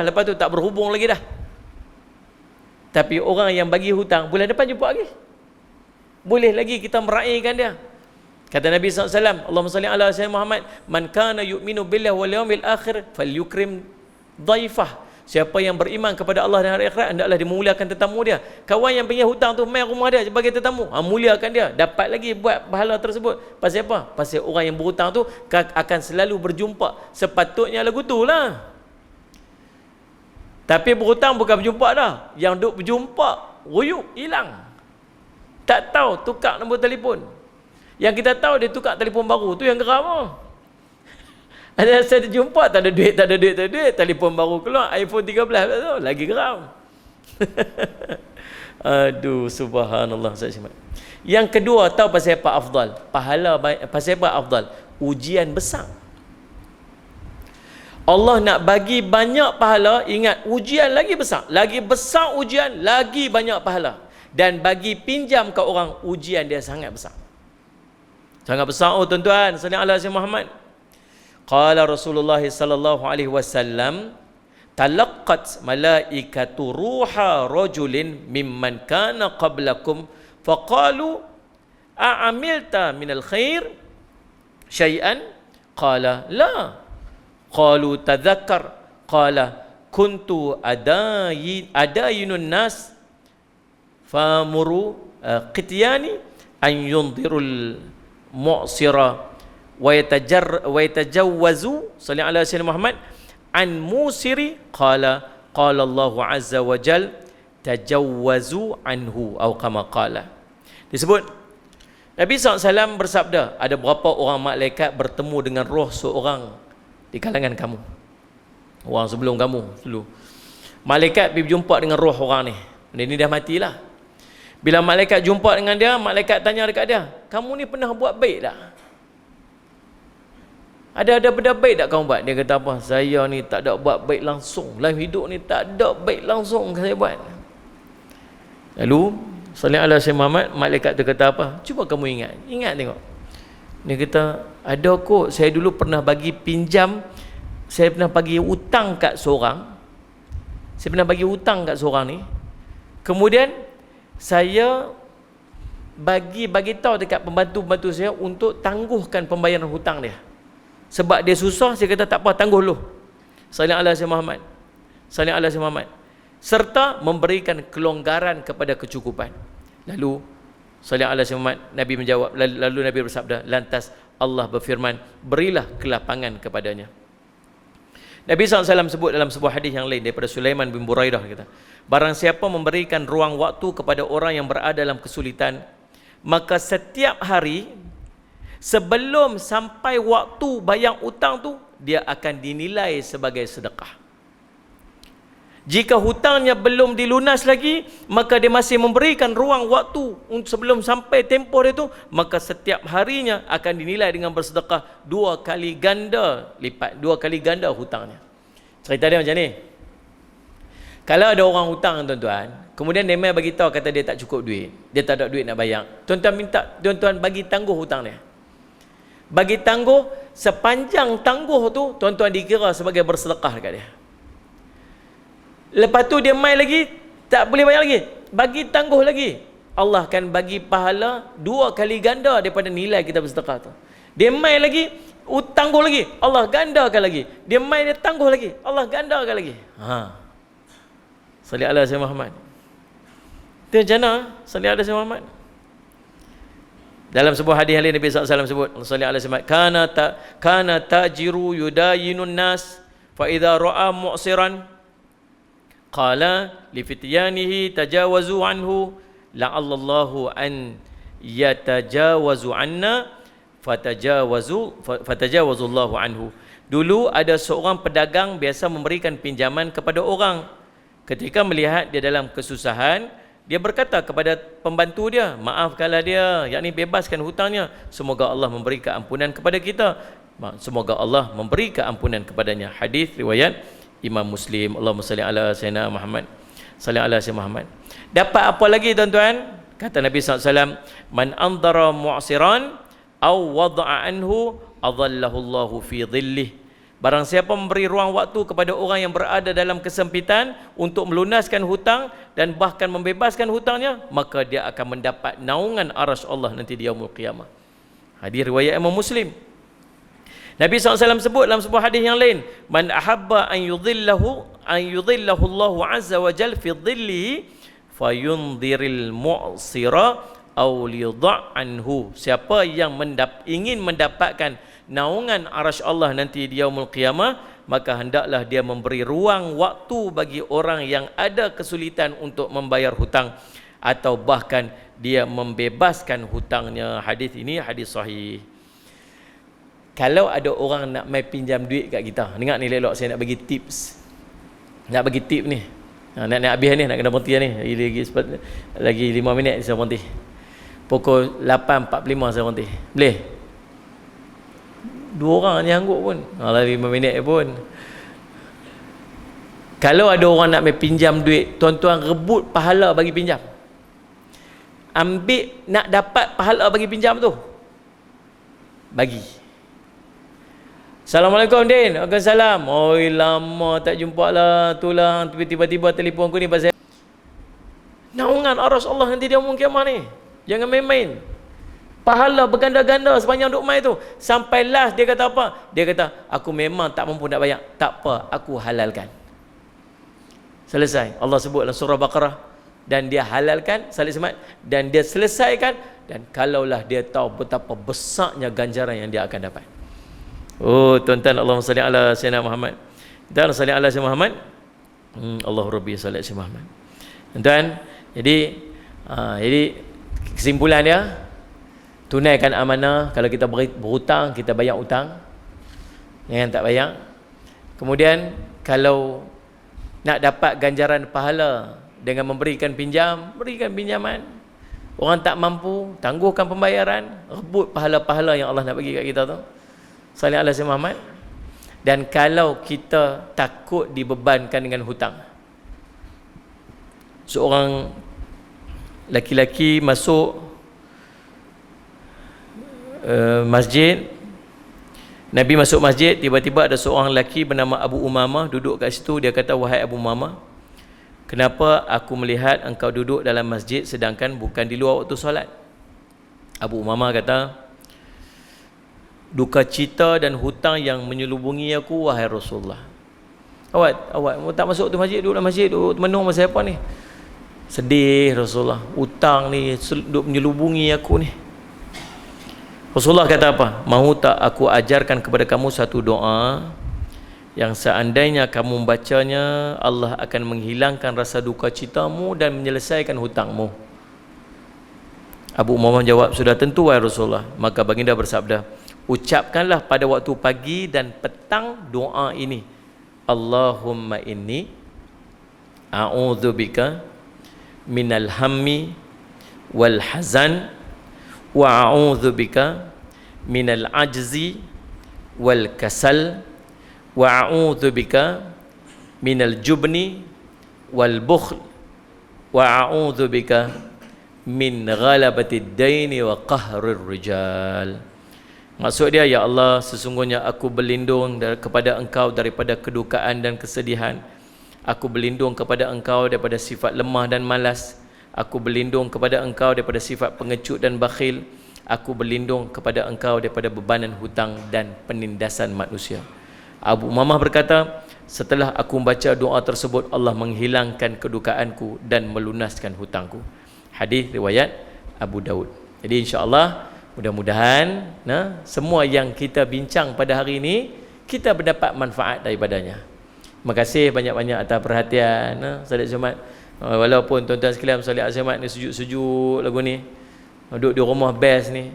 Lepas tu tak berhubung lagi dah. Tapi orang yang bagi hutang, bulan depan jumpa lagi. Boleh lagi kita meraihkan dia. Kata Nabi SAW, Allahumma salli ala sayyidina Muhammad, man kana yu'minu billahi wal yawmil akhir falyukrim dhaifah. Siapa yang beriman kepada Allah dan hari akhirat, hendaklah dimuliakan tetamu dia. Kawan yang punya hutang tu main rumah dia sebagai tetamu, muliakan dia, dapat lagi buat pahala tersebut. Pasal apa? Pasal orang yang berhutang tu akan selalu berjumpa. Sepatutnya lagu tu lah. Tapi berhutang bukan berjumpa dah. Yang duk berjumpa, ruyuk, hilang. Tak tahu, tukar nombor telefon. Yang kita tahu dia tukar telefon baru, tu yang geram. Ada saya jumpa tak ada duit, telefon baru keluar, iPhone 13 tu lagi geram. Aduh, subhanallah. Yang kedua, tahu pasal apa afdal? Pahala pasal apa afdal? Ujian besar. Allah nak bagi banyak pahala, ingat ujian lagi besar. Lagi besar ujian, lagi banyak pahala. Dan bagi pinjam ke orang, ujian dia sangat besar. Sangat besar tuan-tuan. Sallallahu alaihi Muhammad. Qala Rasulullah sallallahu alaihi wasallam, talaqqat malaikatu ruha rajulin mimman kana qablakum faqalu a'amilta minal khair syai'an? Qala la. Qalu tadhakkar. Qala kuntu adayinun nas famuru qityani an yundirul mu'sira wa yatajawwazu sallallahu alaihi wasallam Muhammad an musiri. Qala Allah azza wa jal tajawwazu anhu atau kama qala. Disebut Nabi SAW bersabda, ada berapa orang malaikat bertemu dengan roh seorang di kalangan kamu, orang sebelum kamu dulu. Malaikat pergi berjumpa dengan roh orang ni. Dia ni dah matilah. Bila malaikat jumpa dengan dia, malaikat tanya dekat dia, kamu ni pernah buat baik tak? Ada benda baik tak kamu buat? Dia kata apa? Saya ni tak ada buat baik langsung. Dalam hidup ni tak ada baik langsung saya buat. Lalu sallallahu alaihi wasallam Muhammad, malaikat tu kata apa? Cuba kamu ingat tengok. Dia kata, ada kot saya dulu pernah bagi pinjam, saya pernah bagi hutang kat seorang. Saya pernah bagi hutang kat seorang ni. Kemudian saya bagi tahu dekat pembantu-pembantu saya untuk tangguhkan pembayaran hutang dia. Sebab dia susah, saya kata tak apa, tangguh dulu. Sallallahu alaihi wasallam Muhammad. Sallallahu alaihi wasallam Muhammad. Serta memberikan kelonggaran kepada kecukupan. Lalu sallallahu alaihi wasallam Nabi menjawab, lalu Nabi bersabda, lantas Allah berfirman, berilah kelapangan kepadanya. Nabi SAW sebut dalam sebuah hadis yang lain daripada Sulaiman bin Buraidah, kata, barang siapa memberikan ruang waktu kepada orang yang berada dalam kesulitan, maka setiap hari sebelum sampai waktu bayar hutang tu, dia akan dinilai sebagai sedekah. Jika hutangnya belum dilunas lagi, maka dia masih memberikan ruang waktu sebelum sampai tempoh dia tu, maka setiap harinya akan dinilai dengan bersedekah 2 kali ganda lipat, 2 kali ganda hutangnya. Cerita dia macam ni. Kalau ada orang hutang tuan-tuan, kemudian dia mai bagi tahu kata dia tak cukup duit, dia tak ada duit nak bayar. Tuan-tuan minta tuan-tuan bagi tangguh hutang dia. Bagi tangguh, sepanjang tangguh tu tuan-tuan dikira sebagai bersedekah dekat dia. Lepas tu dia mai lagi, tak boleh bayar lagi, bagi tangguh lagi, Allah akan bagi pahala 2 kali ganda daripada nilai kita bersedekah tu. Dia mai lagi, tangguh lagi, Allah gandakan lagi. Dia mai, dia tangguh lagi, Allah gandakan lagi. Salli ala Sayyidina Muhammad. Itu jana, salli ala Sayyidina Muhammad. Dalam sebuah hadis Nabi SAW sebut, salli ala Sayyidina Muhammad, kana tajiru yudayinun nas fa idza ra'a mu'siran qala li fityanihi tajawazu anhu la'allallahu an yatajawazu anna fatajawazu Allahu anhu. Dulu ada seorang pedagang biasa memberikan pinjaman kepada orang. Ketika melihat dia dalam kesusahan, dia berkata kepada pembantu dia, maafkanlah dia, yakni bebaskan hutangnya, semoga Allah memberi keampunan kepada kita, semoga Allah memberi keampunan kepadanya. Hadis riwayat Imam Muslim. Allahumma salli ala Sayyidina Muhammad, salli ala Sayyidina Muhammad. Dapat apa lagi tuan-tuan? Kata Nabi SAW, man andara mu'siran aw wada'a anhu adallahu Allahu fi dhillih. Barang siapa memberi ruang waktu kepada orang yang berada dalam kesempitan untuk melunaskan hutang dan bahkan membebaskan hutangnya, maka dia akan mendapat naungan arasy Allah nanti di yaumul qiyamah. Hadis riwayat Imam Muslim. Nabi SAW sebut dalam sebuah hadis yang lain, man ahabba an yudhillahu Allahu azza wa jal fi dhillihi fayundhiril mu'sira aw liyudha' anhu. Siapa yang ingin mendapatkan naungan arasy Allah nanti di yaumul qiyamah, maka hendaklah dia memberi ruang waktu bagi orang yang ada kesulitan untuk membayar hutang atau bahkan dia membebaskan hutangnya. Hadis ini hadis sahih. Kalau ada orang nak mai pinjam duit kat kita, dengar ni elok, saya nak bagi tips. Nak bagi tip ni. Nak habis ni, nak kena berhenti ni. Lagi 5 minit saya berhenti. Pukul 8.45 saya berhenti. Boleh? 2 orang ni anggut pun. Lagi 5 minit pun. Kalau ada orang nak mai pinjam duit, tuan-tuan rebut pahala bagi pinjam. Ambil nak dapat pahala bagi pinjam tu. Bagi. Assalamualaikum Din. Waalaikumsalam. Oi, lama tak jumpa lah. Itulah tiba-tiba telefon aku ni pasal naungan arasy Allah nanti dia mungkin ni. Jangan main-main. Pahala berganda-ganda sepanjang duk mai tu. Sampai last dia kata apa? Dia kata, aku memang tak mampu nak bayar. Tak apa, aku halalkan. Selesai. Allah sebut dalam surah Baqarah, dan dia halalkan, salih semat, dan dia selesaikan, dan kalaulah dia tahu betapa besarnya ganjaran yang dia akan dapat. Oh tuan-tuan, Allahumma salli ala Sayyidina Muhammad. Dan salli ala Sayyidina Muhammad. Allahu Rabbi salli ala Sayyidina Muhammad. Tuan-tuan, jadi kesimpulan dia, tunaikan amanah. Kalau kita berhutang, kita bayar hutang. Yang tak bayar. Kemudian kalau nak dapat ganjaran pahala dengan memberikan pinjam, berikan pinjaman. Orang tak mampu, tangguhkan pembayaran, rebut pahala-pahala yang Allah nak bagi kat kita tu. Salih ala Sayyidina Muhammad. Dan kalau kita takut dibebankan dengan hutang, seorang laki-laki masuk masjid, Nabi masuk masjid, tiba-tiba ada seorang lelaki bernama Abu Umamah duduk kat situ. Dia kata, wahai Abu Umamah, kenapa aku melihat engkau duduk dalam masjid sedangkan bukan di luar waktu solat? Abu Umamah kata, duka cita dan hutang yang menyelubungi aku, wahai Rasulullah. Awak tak masuk tu masjid, duduk dalam masjid, duduk menung masa apa ni? Sedih Rasulullah, hutang ni duduk menyelubungi aku ni. Rasulullah kata apa? Mahu tak aku ajarkan kepada kamu satu doa yang seandainya kamu membacanya, Allah akan menghilangkan rasa duka citamu dan menyelesaikan hutangmu. Abu Umamah jawab, sudah tentu wahai Rasulullah. Maka baginda bersabda, ucapkanlah pada waktu pagi dan petang doa ini, Allahumma inni a'udzubika minal hammi wal hazan wa a'udzubika minal ajzi wal kasal wa a'udzubika minal jubni wal bukhl wa a'udzubika min ghalabatid daini wa qahrir rijal. Maksud dia, ya Allah, sesungguhnya aku berlindung kepada Engkau daripada kedukaan dan kesedihan. Aku berlindung kepada Engkau daripada sifat lemah dan malas. Aku berlindung kepada Engkau daripada sifat pengecut dan bakhil. Aku berlindung kepada Engkau daripada bebanan hutang dan penindasan manusia. Abu Umamah berkata, setelah aku membaca doa tersebut, Allah menghilangkan kedukaanku dan melunaskan hutangku. Hadis riwayat Abu Daud. Jadi insya-Allah, mudah-mudahan semua yang kita bincang pada hari ini kita mendapat manfaat daripadanya. Terima kasih banyak-banyak atas perhatian solat Jumaat. Walaupun tuan-tuan sekalian solat Jumaat ni sejuk-sejuk lagu ni, duduk di rumah best ni,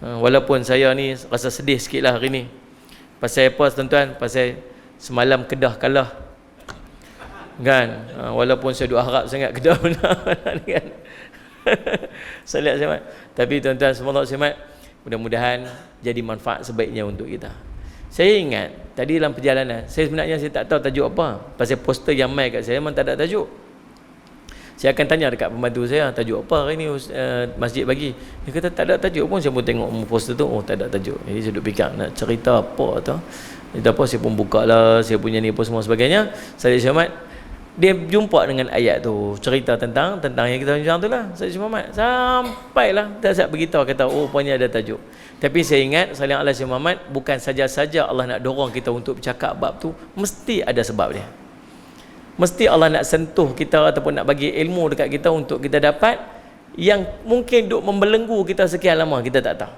walaupun saya ni rasa sedih sikitlah hari ni. Pasal apa tuan-tuan? Pasal semalam Kedah kalah kan. Walaupun saya duk harap sangat Kedah menang kan. Solat Jumaat. Tapi tuan-tuan semua Jumaat, mudah-mudahan jadi manfaat sebaiknya untuk kita. Saya ingat tadi dalam perjalanan, saya sebenarnya saya tak tahu tajuk apa. Pasal poster yang mai kat saya memang tak ada tajuk. Saya akan tanya dekat pembantu saya, tajuk apa hari ni masjid bagi. Dia kata tak ada tajuk pun. Saya pun tengok poster tu, oh tak ada tajuk. Jadi saya duk fikir nak cerita apa tu. Jadi apa, saya pun buka lah saya punya ni apa semua sebagainya. Saya Jumaat, dia jumpa dengan ayat tu, cerita tentang yang kita bincang tu lah. Saya Muhammad sampailah dah saya beritahu, kata oh rupanya ada tajuk. Tapi saya ingat saling Allah Syekh Muhammad, bukan saja-saja Allah nak dorong kita untuk bercakap bab tu, mesti ada sebab dia. Mesti Allah nak sentuh kita ataupun nak bagi ilmu dekat kita untuk kita dapat yang mungkin duk membelenggu kita sekian lama kita tak tahu.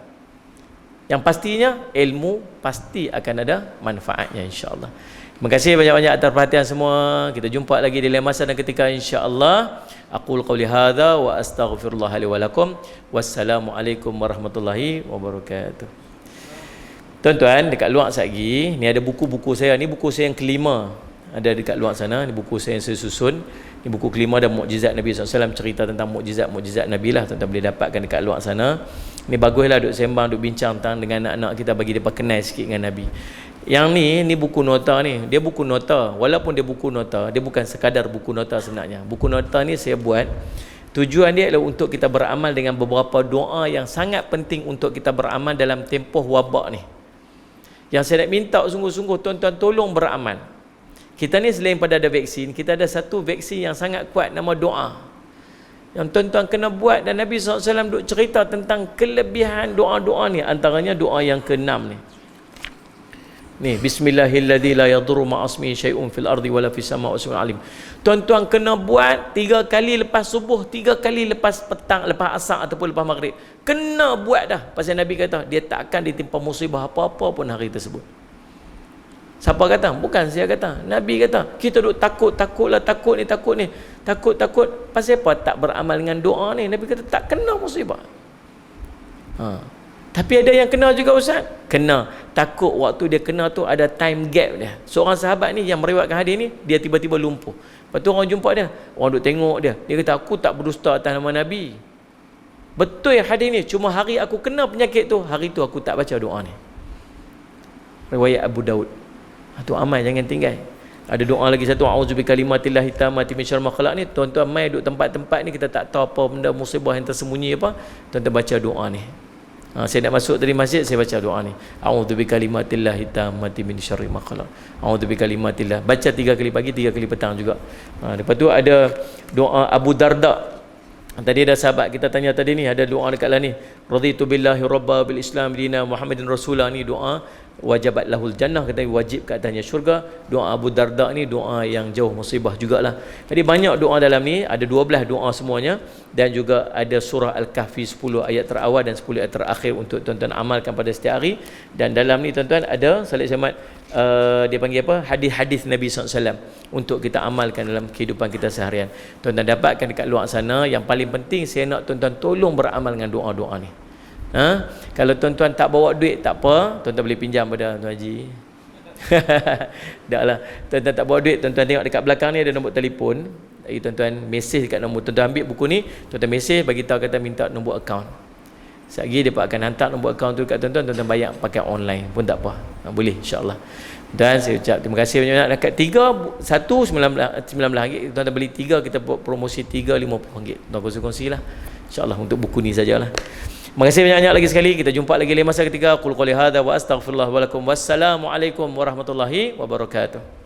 Yang pastinya ilmu pasti akan ada manfaatnya insya-Allah. Terima kasih banyak-banyak atas perhatian semua. Kita jumpa lagi di lain masa dan ketika insya-Allah. Aqul qawli hadza wa astaghfirullah li wa lakum. Wassalamualaikum warahmatullahi wabarakatuh. Tuan-tuan, dekat luar lagi ni ada buku-buku saya. Ni buku saya yang kelima. Ada dekat luar sana. Ni buku saya yang saya susun. Ni buku kelima dan mukjizat Nabi SAW, cerita tentang mukjizat Nabi lah. Tuan-tuan boleh dapatkan dekat luar sana. Ni baguslah duk sembang, duk bincang tentang dengan anak-anak kita, bagi depa kenal sikit dengan Nabi. Yang ni buku nota ni. Dia buku nota. Walaupun dia buku nota, dia bukan sekadar buku nota sebenarnya. Buku nota ni saya buat, tujuan dia adalah untuk kita beramal dengan beberapa doa yang sangat penting untuk kita beramal dalam tempoh wabak ni. Yang saya nak minta sungguh-sungguh tuan-tuan tolong beramal. Kita ni selain pada ada vaksin, kita ada satu vaksin yang sangat kuat, nama doa. Yang tuan-tuan kena buat, dan Nabi SAW duk cerita tentang kelebihan doa-doa ni. Antaranya doa yang ke-6 ni. Ni, bismillahilladzi la yadurru ma'asmihi syai'un fil ardi wala fis sama'i wa alim. Tuan-tuan kena buat 3 kali lepas subuh, 3 kali lepas petang, lepas asar ataupun lepas maghrib. Kena buat dah. Pasal Nabi kata dia tak akan ditimpa musibah apa-apa pun hari tersebut. Siapa kata? Bukan saya kata. Nabi kata, kita duk takut ni. Takut. Pasal apa tak beramal dengan doa ni? Nabi kata tak kena musibah. Tapi ada yang kena juga Ustaz. Kena. Takut waktu dia kena tu ada time gap dia. Seorang sahabat ni yang meriwayatkan hadis ni, dia tiba-tiba lumpuh. Lepas tu orang jumpa dia, orang duk tengok dia. Dia kata aku tak berdusta atas nama Nabi. Betul hadis ni, cuma hari aku kena penyakit tu, hari tu aku tak baca doa ni. Riwayat Abu Daud. Tu amal jangan tinggal. Ada doa lagi satu, a'udzu bikalimatillahi tammati min syarri ma khalaq ni. Tuan-tuan mai duk tempat-tempat ni kita tak tahu apa benda musibah yang tersembunyi apa, tuan-tuan baca doa ni. Saya nak masuk dari masjid, saya baca doa ni, a'udzu bikalimatillahi tammati min syarri ma khalaq. A'udzu bikalimatillah. Baca 3 kali pagi, 3 kali petang juga. Lepas tu ada doa Abu Darda. Tadi ada sahabat kita tanya tadi ni, ada doa dekat lah ni, raditu billahi rabba bil islam dina Muhammadin rasulah. Ni doa wajabat lahul jannah, kata wajib ke atasnya syurga. Doa Abu Darda ni doa yang jauh musibah jugalah. Jadi banyak doa dalam ni, ada 12 doa semuanya, dan juga ada surah Al-Kahfi 10 ayat terawal dan 10 ayat terakhir untuk tuan-tuan amalkan pada setiap hari. Dan dalam ni tuan-tuan ada salat Jumaat, dia panggil apa, hadis-hadis Nabi SAW untuk kita amalkan dalam kehidupan kita seharian. Tuan-tuan dapatkan dekat luar sana. Yang paling penting saya nak tuan-tuan tolong beramal dengan doa-doa ni. Kalau tuan-tuan tak bawa duit tak apa, tuan-tuan boleh pinjam pada Tuan Haji. Taklah. Tuan-tuan tak bawa duit, tuan-tuan tengok dekat belakang ni ada nombor telefon. tuan-tuan mesej dekat nombor, tuan-tuan ambil buku ni, tuan-tuan mesej bagi tahu kata minta nombor akaun. Sekejap lagi dia akan hantar nombor akaun tu dekat tuan-tuan, tuan-tuan bayar pakai online pun tak apa. Boleh insya-Allah. Dan saya ucap terima kasih banyak-banyak. Dekat 19 ringgit, tuan-tuan beli 3, kita buat promosi 3 50 ringgit. Tuan kongsi-kongsilah. Insya-Allah untuk buku ni sajalah. Terima kasih banyak-banyak lagi sekali. Kita jumpa lagi lain masa ketiga. Qul qouli hadza wa astaghfirullah wa lakum. Wassalamualaikum warahmatullahi wabarakatuh.